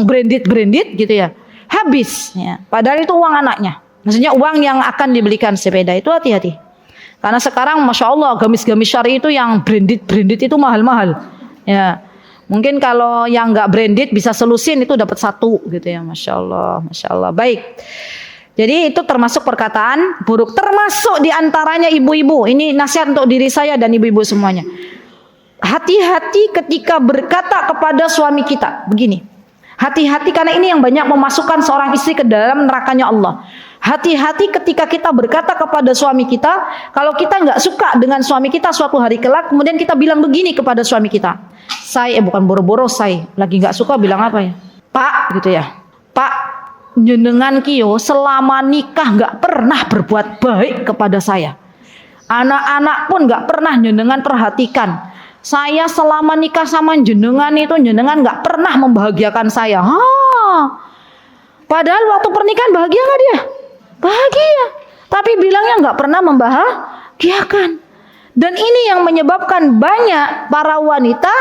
branded gitu ya. Habis ya. Padahal itu uang anaknya. Maksudnya uang yang akan dibelikan sepeda. Itu hati-hati. Karena sekarang Masya Allah gamis-gamis syari itu yang branded itu mahal-mahal. Ya. Mungkin kalau yang nggak branded bisa selusin itu dapat satu gitu ya. Masya Allah. Baik. Jadi itu termasuk perkataan buruk. Termasuk diantaranya ibu-ibu. Ini nasihat untuk diri saya dan ibu-ibu semuanya. Hati-hati ketika berkata kepada suami kita. Begini. Hati-hati karena ini yang banyak memasukkan seorang istri ke dalam nerakanya Allah. Hati-hati ketika kita berkata kepada suami kita, kalau kita nggak suka dengan suami kita suatu hari kelak, kemudian kita bilang begini kepada suami kita. Bukan boro-boro lagi nggak suka bilang apa ya? Pak gitu ya. Pak, jenengan kiyo selama nikah nggak pernah berbuat baik kepada saya. Anak-anak pun nggak pernah jenengan perhatikan. Saya selama nikah sama jenengan itu jenengan nggak pernah membahagiakan saya. Padahal waktu pernikahan bahagia nggak dia? Bahagia. Tapi bilangnya nggak pernah membahagiakan. Dan ini yang menyebabkan banyak para wanita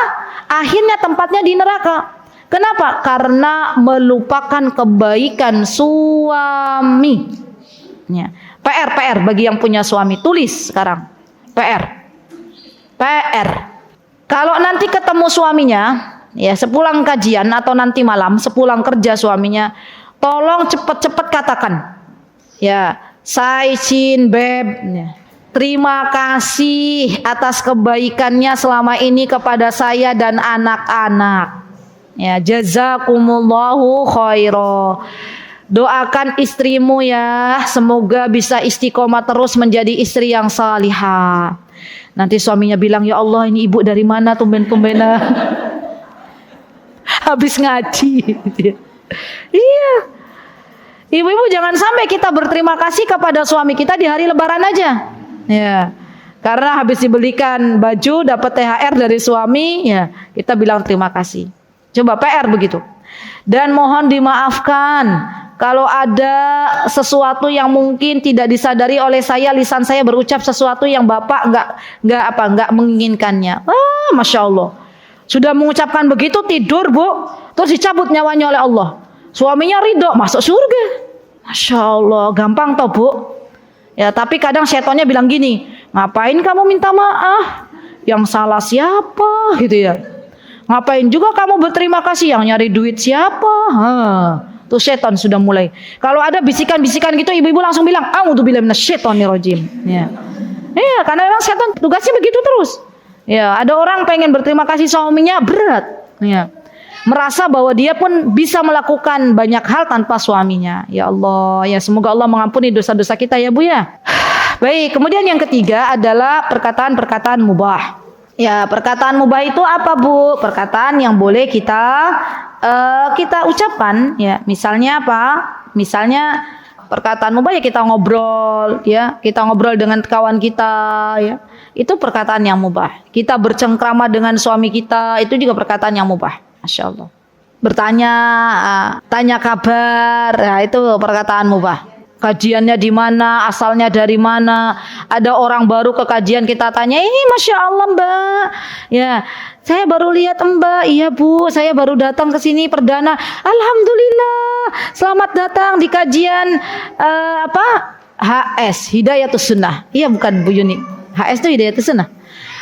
akhirnya tempatnya di neraka. Kenapa? Karena melupakan kebaikan suami. Ya. PR bagi yang punya suami, tulis sekarang. PR. Kalau nanti ketemu suaminya, ya sepulang kajian atau nanti malam sepulang kerja suaminya, tolong cepet-cepet katakan, ya, beb, ya, terima kasih atas kebaikannya selama ini kepada saya dan anak-anak. Ya, jazakumullahu khaira. Doakan istrimu ya, semoga bisa istiqomah terus menjadi istri yang salihah. Nanti suaminya bilang, ya Allah ini ibu dari mana tumben-tumbenan habis ngaji. Iya. Ibu-ibu jangan sampai kita berterima kasih kepada suami kita di hari lebaran aja. Ya. Karena habis dibelikan baju dapat THR dari suami, ya kita bilang terima kasih. Coba PR begitu. Dan mohon dimaafkan kalau ada sesuatu yang mungkin tidak disadari oleh saya, lisan saya berucap sesuatu yang Bapak nggak menginginkannya. Masya Allah. Sudah mengucapkan begitu tidur Bu, terus dicabut nyawanya oleh Allah. Suaminya ridho masuk surga. Masya Allah, gampang toh Bu. Ya, tapi kadang setannya bilang gini, ngapain kamu minta maaf? Yang salah siapa? Gitu ya. Ngapain juga kamu berterima kasih? Yang nyari duit siapa? Tuh setan sudah mulai. Kalau ada bisikan-bisikan gitu, ibu-ibu langsung bilang, a'udzubillahi minasyaitonirrajim. Ya. Ya, karena memang setan tugasnya begitu terus. Ya, ada orang pengen berterima kasih suaminya berat. Ya. Merasa bahwa dia pun bisa melakukan banyak hal tanpa suaminya. Ya Allah, ya semoga Allah mengampuni dosa-dosa kita ya Bu ya. Baik, kemudian yang ketiga adalah perkataan-perkataan mubah. Ya, perkataan mubah itu apa Bu? Perkataan yang boleh kita ucapkan. Ya, misalnya apa? Misalnya perkataan mubah ya kita ngobrol, ya kita ngobrol dengan kawan kita, ya itu perkataan yang mubah. Kita bercengkrama dengan suami kita, itu juga perkataan yang mubah. Masya Allah. Bertanya, tanya kabar, ya itu perkataan mubah. Kajiannya di mana, asalnya dari mana. Ada orang baru ke kajian kita tanya, ini Masya Allah Mbak. Ya, saya baru lihat Mbak. Iya Bu, saya baru datang ke sini perdana. Alhamdulillah, selamat datang di kajian HS Hidayatus Sunnah. Iya bukan Bu Yuni. HS itu Hidayatus Sunnah.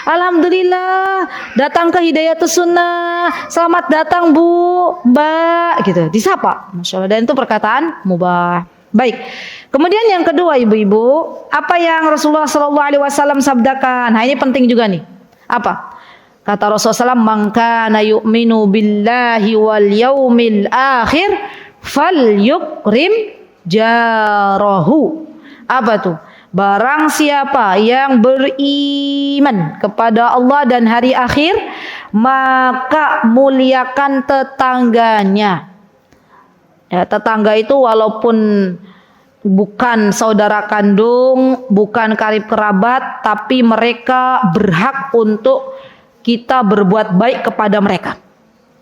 Alhamdulillah datang ke Hidayatus Sunnah. Selamat datang Bu, Mbak, gitu. Disapa. Masya Allah. Dan itu perkataan mubah. Baik. Kemudian yang kedua ibu-ibu, apa yang Rasulullah SAW sabdakan? Nah ini penting juga nih. Apa? Kata Rasulullah SAW, "Man kana yu'minu billahi wal yaumil akhir falyukrim jarahu." Apa tuh? Barang siapa yang beriman kepada Allah dan hari akhir, maka muliakan tetangganya. Ya, tetangga itu walaupun bukan saudara kandung, bukan karib kerabat, tapi mereka berhak untuk kita berbuat baik kepada mereka.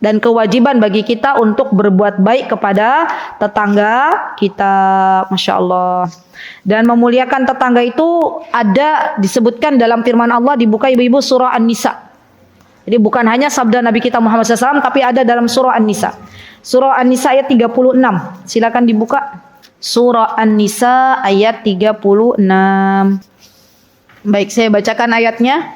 Dan kewajiban bagi kita untuk berbuat baik kepada tetangga kita. Masya Allah. Dan memuliakan tetangga itu ada disebutkan dalam firman Allah, dibuka ibu-ibu surah An-Nisa. Jadi bukan hanya sabda Nabi kita Muhammad SAW, tapi ada dalam surah An-Nisa. Surah An-Nisa ayat 36. Silakan dibuka. Surah An-Nisa ayat 36. Baik, saya bacakan ayatnya.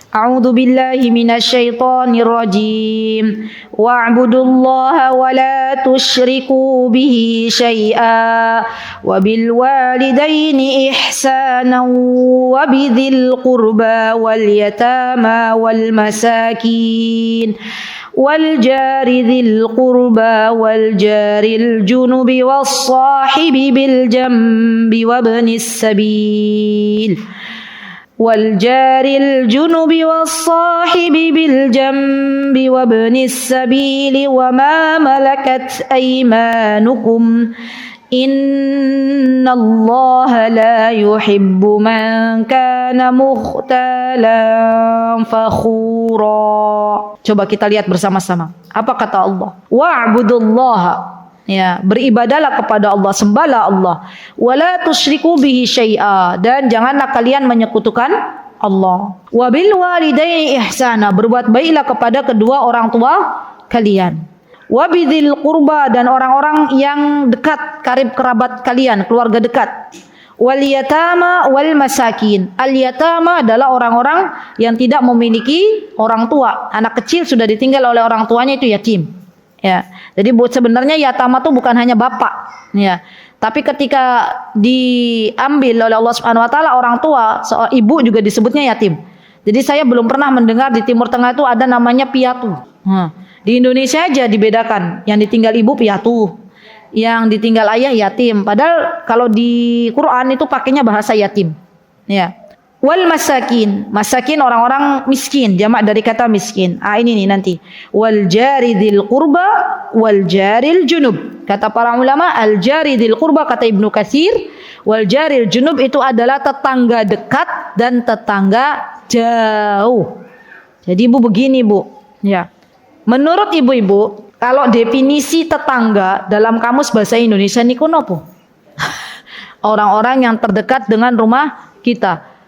A'udzu billahi minasyaitonir rajim. Wa'budullaha wa la tusyriku bihi syai'a wa bil walidaini ihsanan wa bidzil qurba wal yatama wal masakin wal jari dzil qurba wal jaril junubi was sahibi bil jambi wabnis sabil والجار الجنب والصاحب بالجنب وابن السبيل وما ملكت أيمانكم إن الله لا يحب من كان مختالا فخورا. Coba kita lihat bersama-sama. Apa kata Allah? Wa'budullaha. Ya, beribadalah kepada Allah, sembahlah Allah. Wala tusyriku bihi syai'a, dan janganlah kalian menyekutukan Allah. Wa bil walidaini ihsana, berbuat baiklah kepada kedua orang tua kalian. Wa bidzil qurba, dan orang-orang yang dekat, karib kerabat kalian, keluarga dekat. Wal yatama wal masakin. Al yatama adalah orang-orang yang tidak memiliki orang tua. Anak kecil sudah ditinggal oleh orang tuanya, itu yatim. Ya, jadi sebenarnya yatama itu bukan hanya bapak, ya. Tapi ketika diambil oleh Allah Subhanahu wa taala orang tua, seorang ibu juga disebutnya yatim. Jadi saya belum pernah mendengar di Timur Tengah itu ada namanya piatu. Di Indonesia aja dibedakan, yang ditinggal ibu piatu, yang ditinggal ayah yatim. Padahal kalau di Quran itu pakainya bahasa yatim. Ya. Wal masakin, masakin orang-orang miskin, jamak dari kata miskin. Ini nih nanti. Wal jari dzil qurba wal jaril junub. Kata para ulama, al jari dzil qurba, kata Ibnu Katsir, wal jaril junub itu adalah tetangga dekat dan tetangga jauh. Jadi ibu begini Bu, ya. Menurut ibu-ibu, kalau definisi tetangga dalam kamus bahasa Indonesia niku nopo? Orang-orang yang terdekat dengan rumah kita.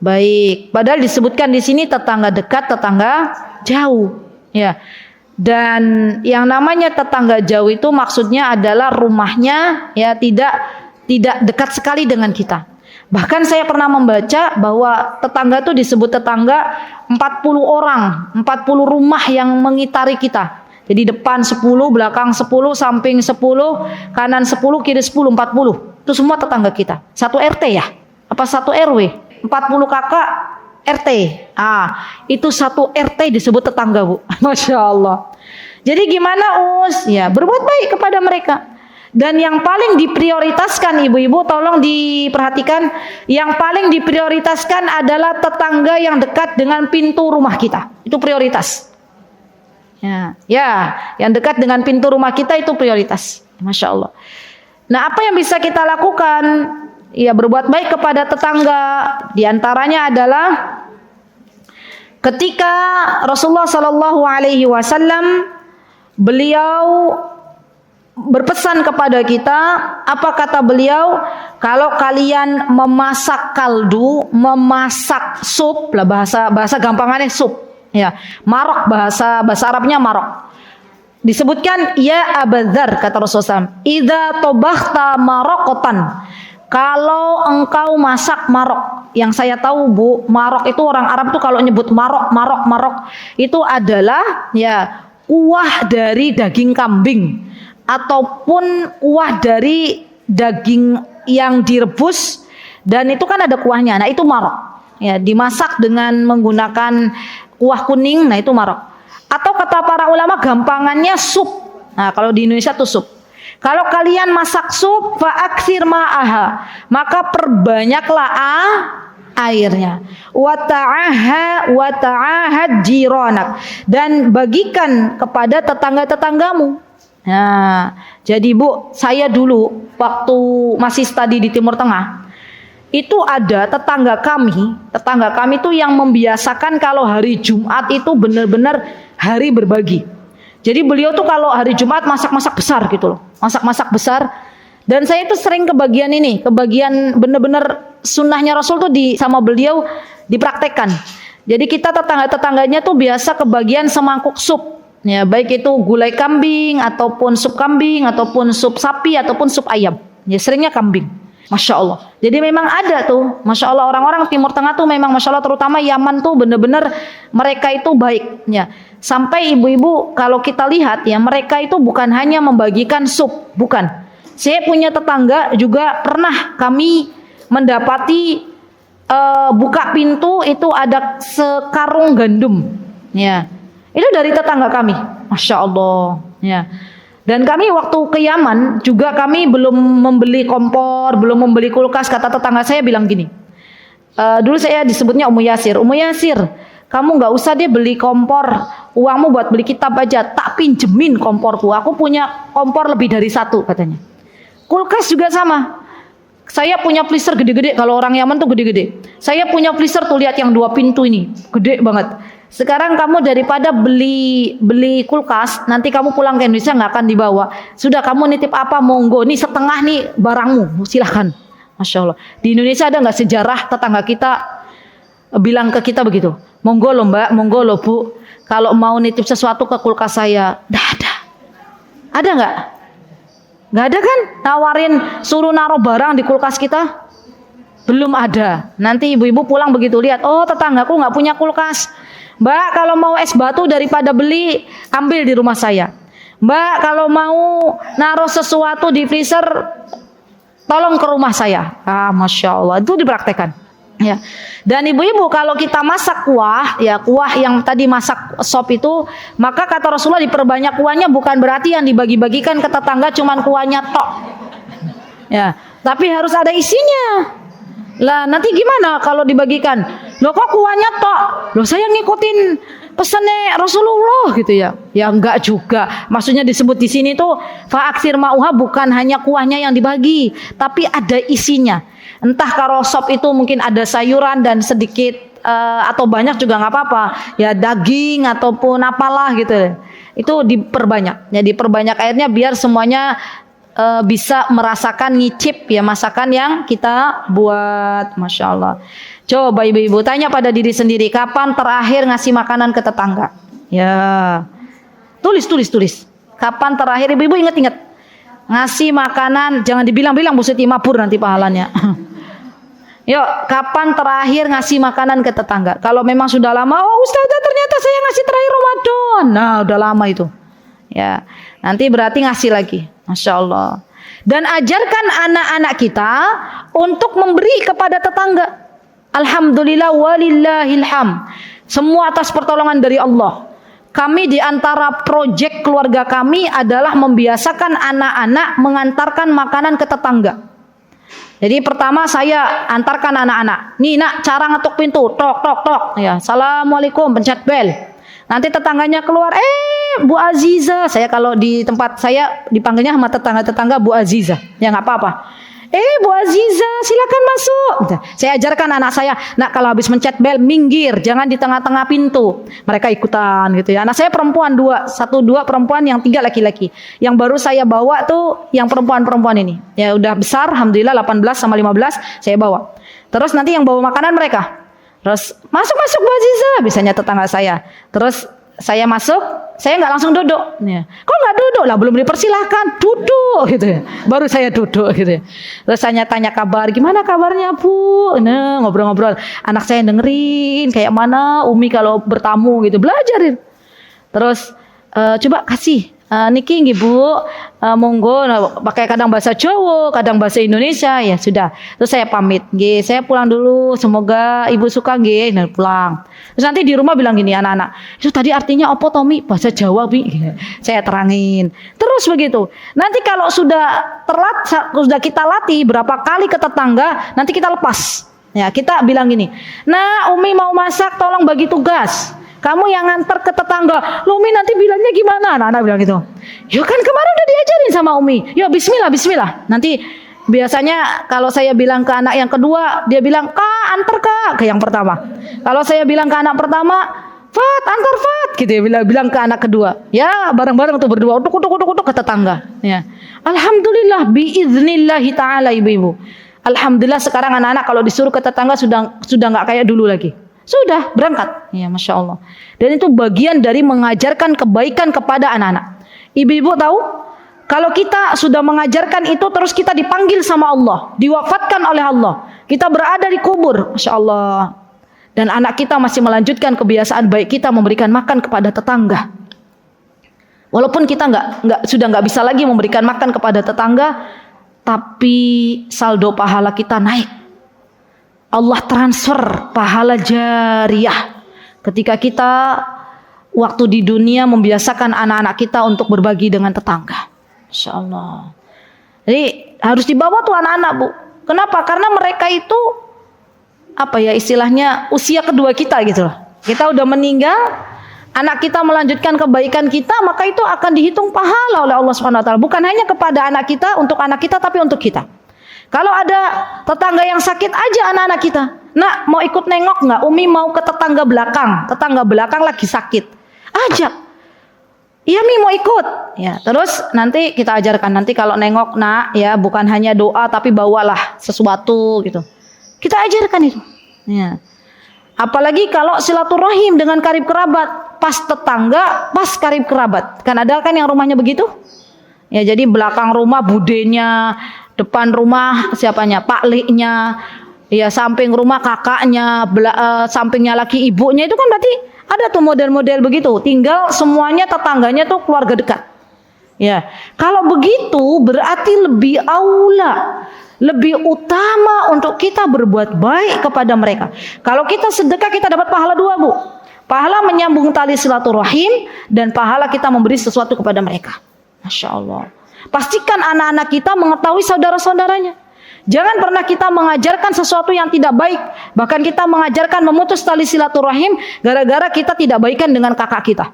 Baik, padahal disebutkan di sini tetangga dekat, tetangga jauh, ya. Dan yang namanya tetangga jauh itu maksudnya adalah rumahnya ya tidak dekat sekali dengan kita. Bahkan saya pernah membaca bahwa tetangga itu disebut tetangga 40 orang, 40 rumah yang mengitari kita. Jadi depan 10, belakang 10, samping 10, kanan 10, kiri 10, 40. Itu semua tetangga kita. Satu RT ya? Apa satu RW? 40 kakak RT. Itu satu RT disebut tetangga, Bu. Masya Allah. Jadi gimana Us? Ya, berbuat baik kepada mereka. Dan yang paling diprioritaskan, ibu-ibu tolong diperhatikan, yang paling diprioritaskan adalah tetangga yang dekat dengan pintu rumah kita. Itu prioritas. Ya, yang dekat dengan pintu rumah kita itu prioritas. Masya Allah. Nah, apa yang bisa kita lakukan? Ya, berbuat baik kepada tetangga. Di antaranya adalah ketika Rasulullah Shallallahu Alaihi Wasallam beliau berpesan kepada kita, apa kata beliau? Kalau kalian memasak kaldu, memasak sup, lah bahasa gampangannya sup. Ya, marok bahasa Arabnya marok. Disebutkan ya Abadzar kata Rasulullah SAW, idza tobakhta marokotan. Kalau engkau masak marok, yang saya tahu Bu, marok itu orang Arab tuh kalau nyebut marok itu adalah ya kuah dari daging kambing ataupun kuah dari daging yang direbus dan itu kan ada kuahnya. Nah, itu marok. Ya, dimasak dengan menggunakan kuah kuning, nah itu marok. Atau kata para ulama gampangannya sup. Nah, kalau di Indonesia tuh sup. Kalau kalian masak sup, fa'aksir ma'aha, maka perbanyaklah airnya. Wa ta'ahad jiranak, dan bagikan kepada tetangga-tetanggamu. Nah, jadi Bu, saya dulu waktu masih studi di Timur Tengah, itu ada tetangga kami itu yang membiasakan kalau hari Jumat itu benar-benar hari berbagi. Jadi beliau tuh kalau hari Jumat masak-masak besar gitu loh, masak-masak besar. Dan saya itu sering kebagian benar-benar sunnahnya Rasul tuh sama beliau dipraktekkan. Jadi kita tetangga-tetangganya tuh biasa kebagian semangkuk sup. Ya, baik itu gulai kambing ataupun sup kambing ataupun sup sapi ataupun sup ayam. Ya, seringnya kambing. Masya Allah. Jadi memang ada tuh, Masya Allah, orang-orang Timur Tengah tuh memang Masya Allah, terutama Yaman tuh benar-benar mereka itu baik. Ya. Sampai ibu-ibu kalau kita lihat ya, mereka itu bukan hanya membagikan sup, bukan. Saya punya tetangga juga pernah kami mendapati buka pintu itu ada sekarung gandum. Ya. Itu dari tetangga kami. Masya Allah. Ya. Dan kami waktu ke Yaman juga kami belum membeli kompor, belum membeli kulkas. Kata tetangga saya bilang gini, dulu saya disebutnya Ummu Yasir. Ummu Yasir, kamu nggak usah deh beli kompor, uangmu buat beli kitab aja. Tak pinjemin komporku, aku punya kompor lebih dari satu katanya. Kulkas juga sama. Saya punya freezer gede-gede. Kalau orang Yaman tuh gede-gede. Saya punya freezer tuh, lihat yang 2 pintu ini, gede banget. Sekarang kamu daripada beli kulkas, nanti kamu pulang ke Indonesia nggak akan dibawa. Sudah, kamu nitip apa, monggo. Nih setengah nih barangmu, silahkan. Masya Allah. Di Indonesia ada nggak sejarah tetangga kita bilang ke kita begitu? Monggo loh Mbak, monggo loh Bu. Kalau mau nitip sesuatu ke kulkas saya, dah ada. Ada nggak? Nggak ada kan? Nawarin suruh naruh barang di kulkas kita? Belum ada. Nanti ibu-ibu pulang begitu lihat, oh tetanggaku nggak punya kulkas. Mbak, kalau mau es batu daripada beli, ambil di rumah saya. Mbak, kalau mau naruh sesuatu di freezer, tolong ke rumah saya. Masya Allah, itu dipraktekkan. Ya. Dan ibu-ibu kalau kita masak kuah, ya kuah yang tadi masak sop itu, maka kata Rasulullah diperbanyak kuahnya, bukan berarti yang dibagi-bagikan ke tetangga cuman kuahnya tok. Ya, tapi harus ada isinya. Lah nanti gimana kalau dibagikan? Loh kok kuahnya tok? Loh saya ngikutin pesannya Rasulullah gitu ya. Ya enggak juga. Maksudnya disebut di sini tuh fa'aksir ma'uha bukan hanya kuahnya yang dibagi, tapi ada isinya. Entah kalau sop itu mungkin ada sayuran dan sedikit atau banyak juga nggak apa-apa. Ya daging ataupun apalah gitu. Itu diperbanyak. Ya diperbanyak airnya biar semuanya bisa merasakan ngicip ya masakan yang kita buat. Masya Allah. Coba ibu-ibu tanya pada diri sendiri, kapan terakhir ngasih makanan ke tetangga? Ya, tulis. Kapan terakhir, ibu-ibu ingat ngasih makanan? Jangan dibilang-bilang Bu Siti mabur nanti pahalanya. Yuk, kapan terakhir ngasih makanan ke tetangga? Kalau memang sudah lama, oh Ustazah ternyata saya ngasih terakhir Ramadan. Nah, udah lama itu. Ya, nanti berarti ngasih lagi. Masya Allah. Dan ajarkan anak-anak kita untuk memberi kepada tetangga. Alhamdulillah walillahilham. Semua atas pertolongan dari Allah. Kami di antara proyek keluarga kami adalah membiasakan anak-anak mengantarkan makanan ke tetangga. Jadi pertama saya antarkan anak-anak. Nih nak, cara ngetuk pintu, tok tok tok. Ya, assalamualaikum, pencet bel. Nanti tetangganya keluar, Bu Aziza. Saya kalau di tempat saya dipanggilnya sama tetangga-tetangga Bu Aziza. Ya nggak apa-apa. Bu Aziza, silakan masuk. Saya ajarkan anak saya, nak kalau habis mencet bel minggir, jangan di tengah-tengah pintu. Mereka ikutan gitu ya. Anak saya perempuan dua perempuan, yang 3 laki-laki. Yang baru saya bawa tuh yang perempuan-perempuan ini. Ya udah besar, alhamdulillah 18 sama 15 saya bawa. Terus nanti yang bawa makanan mereka. Terus masuk Bu Aziza, biasanya tetangga saya. Terus saya masuk, saya nggak langsung duduk. Ya. Kok nggak duduk lah? Belum dipersilahkan, duduk gitu ya. Baru saya duduk gitu ya. Terus saya tanya kabar, gimana kabarnya Bu? Nah, ngobrol-ngobrol. Anak saya dengerin kayak mana Umi kalau bertamu gitu, belajarin. Terus coba kasih. Niki nggih Bu, monggo pakai kadang bahasa Jawa, kadang bahasa Indonesia, ya sudah. Terus saya pamit, nggih, saya pulang dulu, semoga Ibu suka nggih, dan pulang. Terus nanti di rumah bilang gini anak-anak, itu tadi artinya apa Tommy? Bahasa Jawa Bi. Saya terangin. Terus begitu. Nanti kalau sudah kita latih berapa kali ke tetangga, nanti kita lepas. Ya, kita bilang gini, nah Umi mau masak, tolong bagi tugas. Kamu yang nganter ke tetangga. Umi nanti bilangnya gimana? Anak-anak bilang gitu. Ya kan kemarin udah diajarin sama Umi. Ya bismillah. Nanti biasanya kalau saya bilang ke anak yang kedua, dia bilang, Kak antar Kak, ke yang pertama. Kalau saya bilang ke anak pertama, Fat antar Fat, gitu ya, bilang ke anak kedua. Ya bareng-bareng tuh berdua, utuk ke tetangga. Ya. Alhamdulillah biiznillahi ta'ala ibu-ibu. Alhamdulillah sekarang anak-anak kalau disuruh ke tetangga sudah nggak kayak dulu lagi. Sudah berangkat, ya Masya Allah. Dan itu bagian dari mengajarkan kebaikan kepada anak-anak. Ibu-ibu tahu, kalau kita sudah mengajarkan itu terus kita dipanggil sama Allah, diwafatkan oleh Allah, kita berada di kubur, Masya Allah. Dan anak kita masih melanjutkan kebiasaan baik kita memberikan makan kepada tetangga. Walaupun kita sudah nggak bisa lagi memberikan makan kepada tetangga, tapi saldo pahala kita naik. Allah transfer pahala jariyah ketika kita waktu di dunia membiasakan anak-anak kita untuk berbagi dengan tetangga. Insya Allah. Jadi harus dibawa tuh anak-anak Bu. Kenapa? Karena mereka itu apa ya istilahnya usia kedua kita gitu loh. Kita udah meninggal, anak kita melanjutkan kebaikan kita, maka itu akan dihitung pahala oleh Allah Subhanahu wa taala. Bukan hanya kepada anak kita, untuk anak kita, tapi untuk kita. Kalau ada tetangga yang sakit, aja anak-anak kita. Nak, mau ikut nengok nggak? Umi mau ke tetangga belakang lagi sakit. Ajak. Iya Mi mau ikut. Ya, terus nanti kita ajarkan nanti kalau nengok nak, ya bukan hanya doa tapi bawalah sesuatu gitu. Kita ajarkan itu. Ya. Apalagi kalau silaturahim dengan karib kerabat, pas tetangga, pas karib kerabat. Kan ada kan yang rumahnya begitu? Ya, jadi belakang rumah budenya, depan rumah siapanya? Pakliknya, ya samping rumah kakaknya, sampingnya lagi ibunya, itu kan berarti ada tuh model-model begitu. Tinggal semuanya tetangganya tuh keluarga dekat. Ya, kalau begitu berarti lebih aula, lebih utama untuk kita berbuat baik kepada mereka. Kalau kita sedekah kita dapat pahala 2 Bu. Pahala menyambung tali silaturahim dan pahala kita memberi sesuatu kepada mereka. Masya Allah. Pastikan anak-anak kita mengetahui saudara-saudaranya. Jangan pernah kita mengajarkan sesuatu yang tidak baik. Bahkan kita mengajarkan memutus tali silaturahim gara-gara kita tidak baikan dengan kakak kita.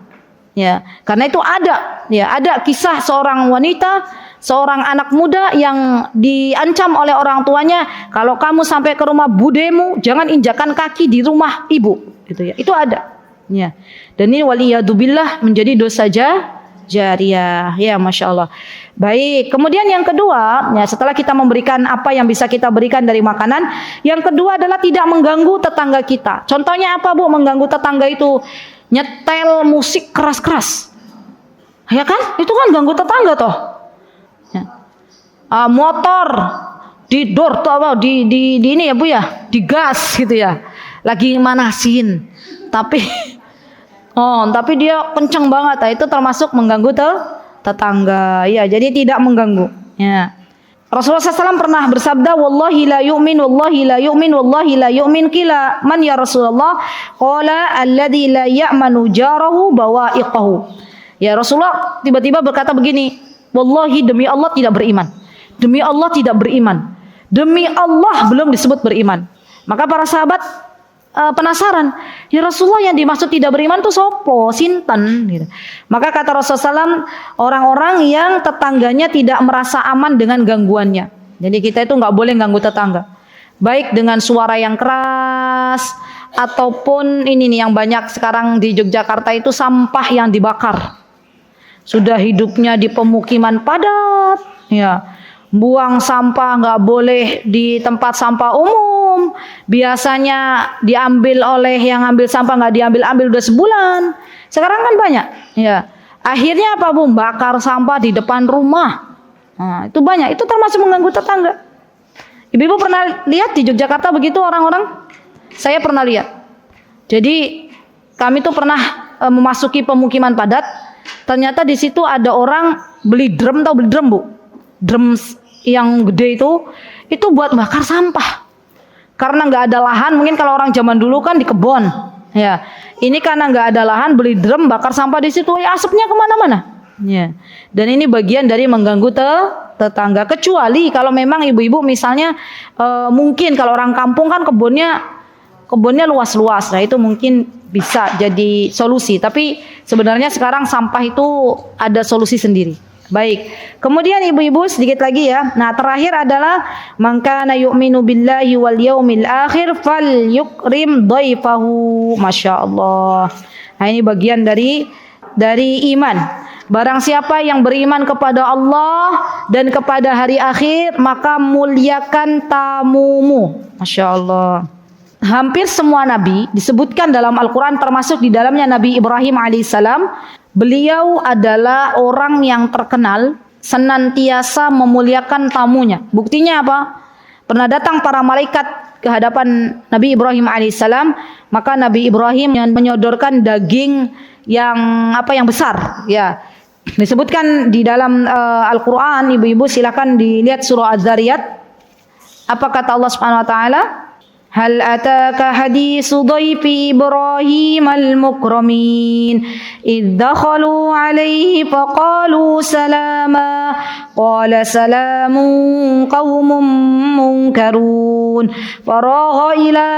Ya, karena itu ada kisah seorang wanita, seorang anak muda yang diancam oleh orang tuanya, kalau kamu sampai ke rumah budemu, jangan injakan kaki di rumah ibu, gitu ya. Itu ada. Ya. Dan ini waliyadubillah menjadi dosa jariyah, ya Masya Allah. Baik, kemudian yang kedua, ya setelah kita memberikan apa yang bisa kita berikan dari makanan, yang kedua adalah tidak mengganggu tetangga kita. Contohnya apa Bu mengganggu tetangga itu? Nyetel musik keras-keras, ya kan? Itu kan ganggu tetangga toh. Ya. Motor didor tuh apa di ini ya Bu ya, digas gitu ya. Lagi manasin. Tapi tapi dia kenceng banget. Nah, itu termasuk mengganggu tetangga. Ya, jadi tidak mengganggu. Ya. Rasulullah SAW pernah bersabda, wallahi la yu'min, wallahi la yu'min, wallahi la yu'min. Qila man ya Rasulullah? Qala alladhi la ya'manu jarahu bawa'iqahu. Ya, Rasulullah tiba-tiba berkata begini, wallahi demi Allah tidak beriman. Demi Allah tidak beriman. Demi Allah belum disebut beriman. Maka para sahabat penasaran, ya Rasulullah yang dimaksud tidak beriman itu sopo, sinten gitu. Maka kata Rasulullah SAW, orang-orang yang tetangganya tidak merasa aman dengan gangguannya. Jadi kita itu nggak boleh ganggu tetangga, baik dengan suara yang keras ataupun ini nih yang banyak sekarang di Yogyakarta itu sampah yang dibakar. Sudah hidupnya di pemukiman padat, ya. Buang sampah nggak boleh di tempat sampah umum. Biasanya diambil oleh yang ambil sampah, nggak diambil udah sebulan. Sekarang kan banyak. Ya, akhirnya apa Bu? Bakar sampah di depan rumah. Nah, itu banyak. Itu termasuk mengganggu tetangga. Ibu-ibu pernah lihat di Yogyakarta begitu orang-orang? Saya pernah lihat. Jadi kami tuh pernah memasuki pemukiman padat. Ternyata di situ ada orang beli drum, tahu beli drum Bu? Drum yang gede itu buat bakar sampah. Karena nggak ada lahan, mungkin kalau orang zaman dulu kan di kebun, ya. Ini karena nggak ada lahan, beli drum bakar sampah di situ, ya asapnya kemana-mana. Ya. Dan ini bagian dari mengganggu tetangga. Kecuali kalau memang ibu-ibu misalnya mungkin kalau orang kampung kan kebunnya luas-luas, nah itu mungkin bisa jadi solusi. Tapi sebenarnya sekarang sampah itu ada solusi sendiri. Baik. Kemudian ibu-ibu sedikit lagi ya. Nah, terakhir adalah man kana yu'minu billahi wal yaumil akhir falyukrim dhaifahu. Masyaallah. Nah, ini bagian dari iman. Barang siapa yang beriman kepada Allah dan kepada hari akhir, maka muliakan tamumu. Masyaallah. Hampir semua nabi disebutkan dalam Al-Quran, termasuk di dalamnya Nabi Ibrahim alaihissalam. Beliau adalah orang yang terkenal senantiasa memuliakan tamunya. Buktinya apa? Pernah datang para malaikat ke hadapan Nabi Ibrahim alaihissalam, maka Nabi Ibrahim yang menyodorkan daging yang besar. Ya, disebutkan di dalam Al-Quran. Ibu-ibu silakan dilihat surah Az-Zariyat. Apa kata Allah Subhanahu Wa Taala? Hal ataka haditsu dhaifi Ibrahim al-mukramin idh dakhalu alaihi faqalu salama qala salamun qaumun munkarun faragha ila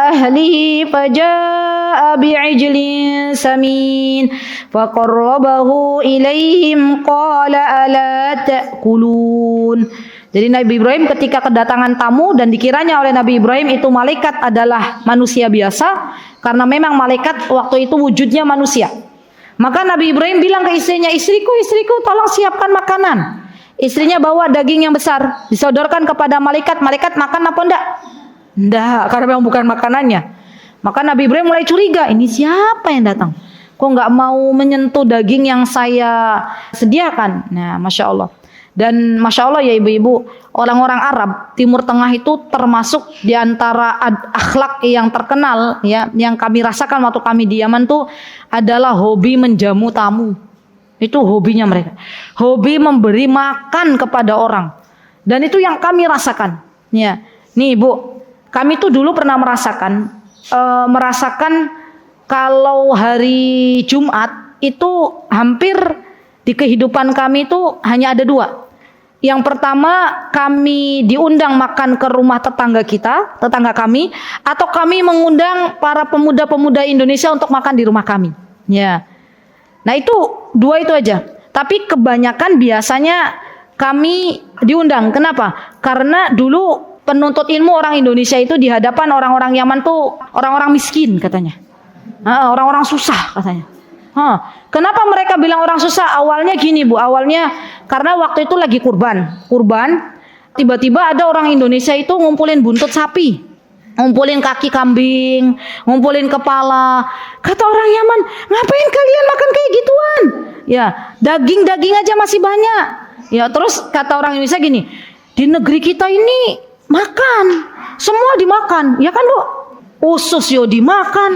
ahlihi fajaa bi'ijlin samin faqarrabahu ilaihim qala ala ta'kulun. Jadi Nabi Ibrahim ketika kedatangan tamu dan dikiranya oleh Nabi Ibrahim itu malaikat adalah manusia biasa, karena memang malaikat waktu itu wujudnya manusia. Maka Nabi Ibrahim bilang ke istrinya, istriku tolong siapkan makanan. Istrinya bawa daging yang besar, disodorkan kepada malaikat. Malaikat makan apa enggak? Enggak, karena memang bukan makanannya. Maka Nabi Ibrahim mulai curiga, ini siapa yang datang? Kok enggak mau menyentuh daging yang saya sediakan? Nah, Masya Allah. Dan Masya Allah ya ibu-ibu, orang-orang Arab Timur Tengah itu termasuk diantara akhlak yang terkenal ya, yang kami rasakan waktu kami di Yaman tuh adalah hobi menjamu tamu. Itu hobinya mereka, hobi memberi makan kepada orang. Dan itu yang kami rasakan ya. Nih ibu, kami tuh dulu pernah merasakan kalau hari Jumat itu hampir di kehidupan kami itu hanya ada dua. Yang pertama, kami diundang makan ke rumah tetangga kami, atau kami mengundang para pemuda-pemuda Indonesia untuk makan di rumah kami. Ya. Nah itu dua itu aja. Tapi kebanyakan biasanya kami diundang. Kenapa? Karena dulu penuntut ilmu orang Indonesia itu di hadapan orang-orang Yaman tuh orang-orang miskin katanya. Orang-orang susah katanya. Kenapa mereka bilang orang susah? Awalnya gini Bu, awalnya karena waktu itu lagi kurban, tiba-tiba ada orang Indonesia itu ngumpulin buntut sapi, ngumpulin kaki kambing, ngumpulin kepala. Kata orang Yaman, ngapain kalian makan kayak gituan? Ya, daging aja masih banyak. Ya, terus kata orang Indonesia gini, Di negeri kita ini makan, semua dimakan, ya kan Bu? Usus yo dimakan,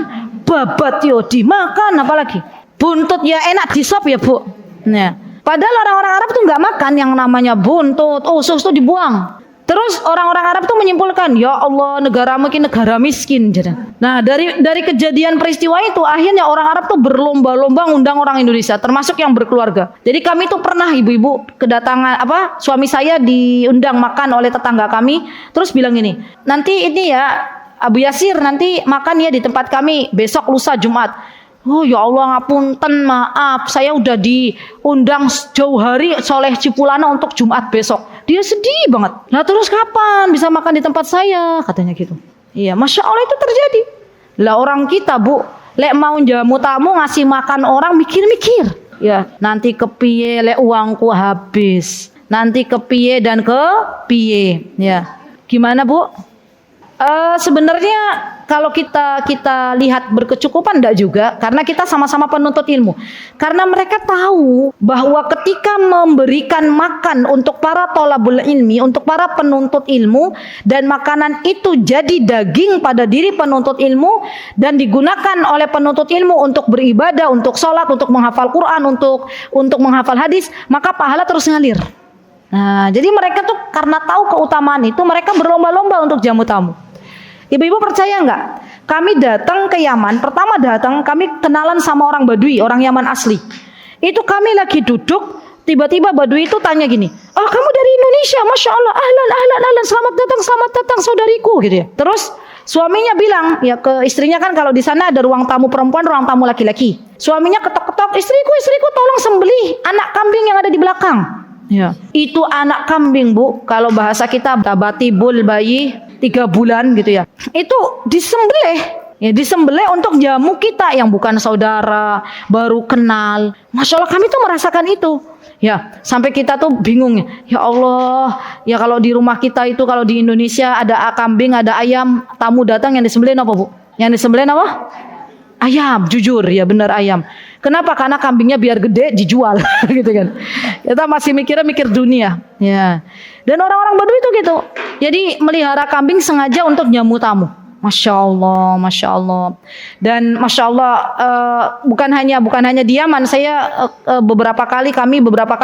babat yo dimakan, apalagi buntut ya enak disop ya Bu. Nah, padahal orang-orang Arab tuh nggak makan yang namanya buntut, usus tuh dibuang. Terus orang-orang Arab tuh menyimpulkan, ya Allah negara mungkin negara miskin. Nah dari kejadian peristiwa itu akhirnya orang Arab tuh berlomba-lomba ngundang orang Indonesia, termasuk yang berkeluarga. Jadi kami tuh pernah ibu-ibu kedatangan suami saya diundang makan oleh tetangga kami, terus bilang gini, nanti ini ya Abu Yasir nanti makan ya di tempat kami besok lusa Jumat. Oh ya Allah ngapunten maaf saya udah diundang jauh hari soleh Cipulana untuk Jumat besok. Dia sedih banget. Nah terus kapan bisa makan di tempat saya katanya gitu. Iya Masya Allah itu terjadi. Lah orang kita Bu lek mau jamu tamu ngasih makan orang mikir-mikir. Ya nanti kepiye lek uangku habis. Nanti kepiye dan kepiye. Ya gimana Bu? Sebenarnya kalau kita lihat berkecukupan enggak juga, karena kita sama-sama penuntut ilmu. Karena mereka tahu bahwa ketika memberikan makan untuk para thalabul ilmi, untuk para penuntut ilmu, dan makanan itu jadi daging pada diri penuntut ilmu dan digunakan oleh penuntut ilmu untuk beribadah, untuk sholat, untuk menghafal Quran, untuk menghafal hadis, maka pahala terus ngalir. Nah, jadi mereka tuh karena tahu keutamaan itu, mereka berlomba-lomba untuk jamu tamu. Ibu-ibu percaya nggak? Kami datang ke Yaman, pertama datang kami kenalan sama orang Badui, orang Yaman asli. Itu kami lagi duduk, tiba-tiba Badui itu tanya gini, oh kamu dari Indonesia, Masya Allah, ahlan, selamat datang saudariku, gitu ya. Terus suaminya bilang, ya ke istrinya kan kalau di sana ada ruang tamu perempuan, ruang tamu laki-laki. Suaminya ketok-ketok, istriku tolong sembelih anak kambing yang ada di belakang. Ya, itu anak kambing Bu, kalau bahasa kita tabatibul bayi 3 bulan gitu ya. Itu disembelih, ya disembelih untuk jamu kita yang bukan saudara, baru kenal. Masya Allah kami tuh merasakan itu. Ya, sampai kita tuh bingung ya Allah, ya kalau di rumah kita itu kalau di Indonesia ada kambing, ada ayam, tamu datang yang disembelih apa Bu? Yang disembelih apa? Ayam, jujur ya benar ayam. Kenapa? Karena kambingnya biar gede dijual gitu kan. Kita masih mikir dunia ya. Dan orang-orang Badui itu gitu. Jadi melihara kambing sengaja untuk jamu tamu. Masya Allah. Dan Masya Allah bukan hanya di Yaman. Saya beberapa kali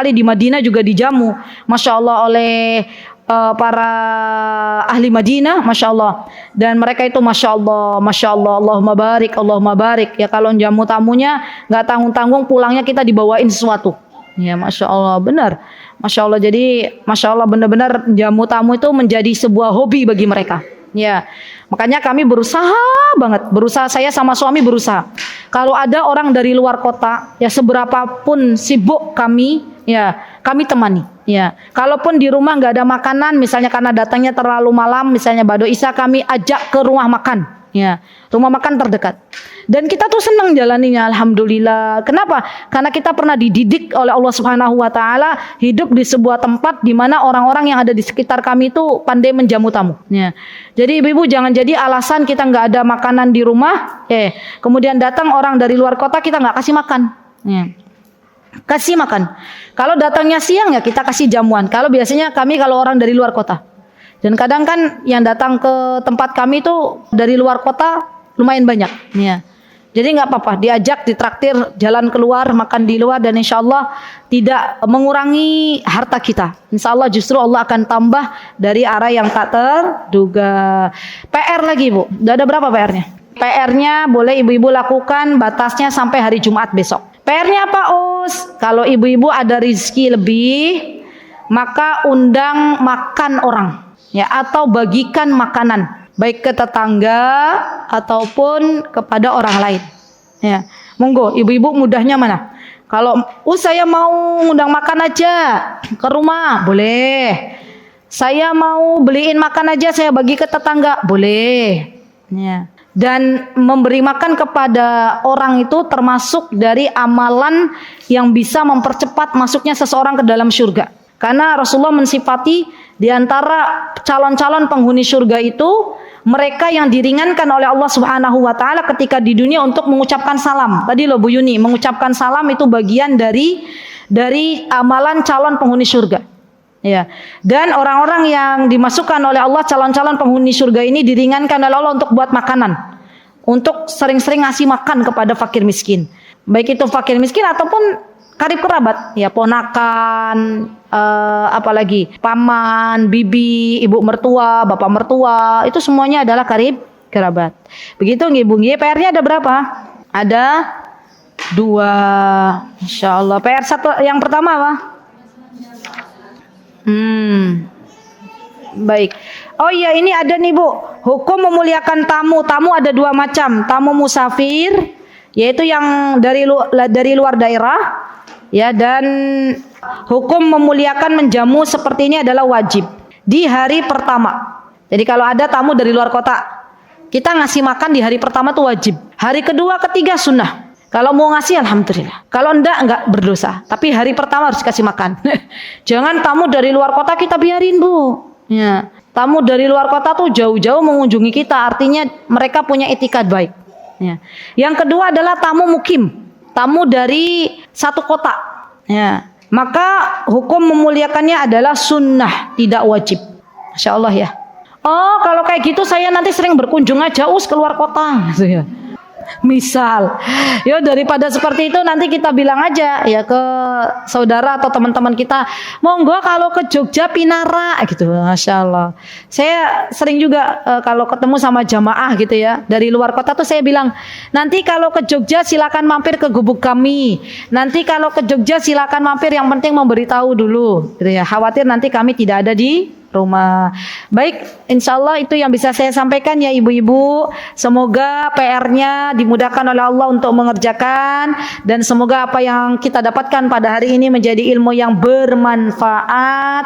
di Madinah juga dijamu. Masya Allah oleh para ahli Madinah, Masya Allah. Dan mereka itu Masya Allah, Allahumma barik. Ya kalau jamu tamunya nggak tanggung-tanggung, pulangnya kita dibawain sesuatu. Ya Masya Allah, benar. Masya Allah, jadi Masya Allah benar-benar jamu tamu itu menjadi sebuah hobi bagi mereka. Ya, makanya kami berusaha banget, saya sama suami berusaha. Kalau ada orang dari luar kota, ya seberapapun sibuk kami, ya kami temani. Ya, kalaupun di rumah nggak ada makanan, misalnya karena datangnya terlalu malam, misalnya Bado Isa, kami ajak ke rumah makan. Ya, rumah makan terdekat. Dan kita tuh senang jalaninya, alhamdulillah. Kenapa? Karena kita pernah dididik oleh Allah Subhanahu wa taala hidup di sebuah tempat di mana orang-orang yang ada di sekitar kami itu pandai menjamu tamu. Ya. Jadi ibu-ibu jangan jadi alasan kita nggak ada makanan di rumah, kemudian datang orang dari luar kota kita nggak kasih makan. Ya. Kasih makan. Kalau datangnya siang ya kita kasih jamuan. Kalau biasanya kami kalau orang dari luar kota. Dan kadang kan yang datang ke tempat kami itu dari luar kota lumayan banyak. Ya. Jadi nggak apa-apa, diajak, ditraktir, jalan keluar, makan di luar, dan insya Allah tidak mengurangi harta kita. Insya Allah justru Allah akan tambah dari arah yang tak terduga. PR lagi Bu, udah ada berapa PR-nya? PR-nya boleh ibu-ibu lakukan, batasnya sampai hari Jumat besok. PR-nya apa Us? Kalau ibu-ibu ada rezeki lebih, maka undang makan orang, ya, atau bagikan makanan. Baik ke tetangga ataupun kepada orang lain. Ya, monggo ibu-ibu mudahnya mana? Kalau saya mau ngundang makan aja ke rumah, boleh. Saya mau beliin makan aja, saya bagi ke tetangga, boleh. Ya. Dan memberi makan kepada orang itu termasuk dari amalan yang bisa mempercepat masuknya seseorang ke dalam surga. Karena Rasulullah mensifati di antara calon-calon penghuni surga itu mereka yang diringankan oleh Allah Subhanahu wa taala ketika di dunia untuk mengucapkan salam. Tadi loh Bu Yuni, mengucapkan salam itu bagian dari amalan calon penghuni surga. Ya. Dan orang-orang yang dimasukkan oleh Allah calon-calon penghuni surga ini diringankan oleh Allah untuk buat makanan. Untuk sering-sering ngasih makan kepada fakir miskin. Baik itu fakir miskin ataupun karib kerabat, ya ponakan, apalagi paman, bibi, ibu mertua, bapak mertua, itu semuanya adalah karib kerabat. Begitu nggih Bu nggih. PR-nya ada berapa? Ada 2. Insyaallah. PR yang pertama apa? Baik. Oh iya, ini ada nih Bu. Hukum memuliakan tamu. Tamu ada 2 macam. Tamu musafir, yaitu yang dari luar daerah, ya, dan hukum memuliakan menjamu seperti ini adalah wajib di hari pertama. Jadi kalau ada tamu dari luar kota, kita ngasih makan di hari pertama tuh wajib. Hari kedua, ketiga sunnah. Kalau mau ngasih alhamdulillah. Kalau enggak berdosa. Tapi hari pertama harus kasih makan. Jangan tamu dari luar kota kita biarin Bu. Ya. Tamu dari luar kota tuh jauh-jauh mengunjungi kita. Artinya mereka punya etikat baik. Ya. Yang kedua adalah tamu mukim. Tamu dari satu kota. Ya. Maka hukum memuliakannya adalah sunnah, tidak wajib. Masya Allah ya. Oh kalau kayak gitu saya nanti sering berkunjung aja keluar kota. Misal, ya daripada seperti itu nanti kita bilang aja ya ke saudara atau teman-teman kita, monggo kalau ke Jogja Pinara gitu, masya Allah. Saya sering juga kalau ketemu sama jamaah gitu ya dari luar kota tuh saya bilang, nanti kalau ke Jogja silakan mampir ke gubuk kami. Nanti kalau ke Jogja silakan mampir, yang penting memberitahu dulu, gitu ya. Khawatir nanti kami tidak ada di rumah. Baik, insya Allah itu yang bisa saya sampaikan ya ibu-ibu. Semoga PR-nya dimudahkan oleh Allah untuk mengerjakan, dan semoga apa yang kita dapatkan pada hari ini menjadi ilmu yang bermanfaat.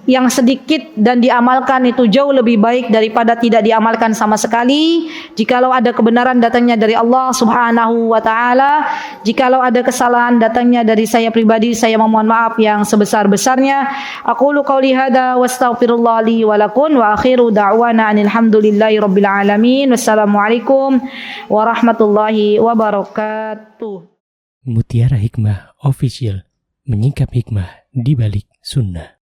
Yang sedikit dan diamalkan itu jauh lebih baik daripada tidak diamalkan sama sekali. Jikalau ada kebenaran datangnya dari Allah Subhanahu wa taala, jikalau ada kesalahan datangnya dari saya pribadi, saya memohon maaf yang sebesar-besarnya. Aqulu qauli hadza wastaghfirullah li wa lakum wa akhiru da'wana alhamdulillahi rabbil alamin. Wassalamualaikum warahmatullahi wabarakatuh. Mutiara Hikmah Official, menyingkap hikmah di balik sunnah.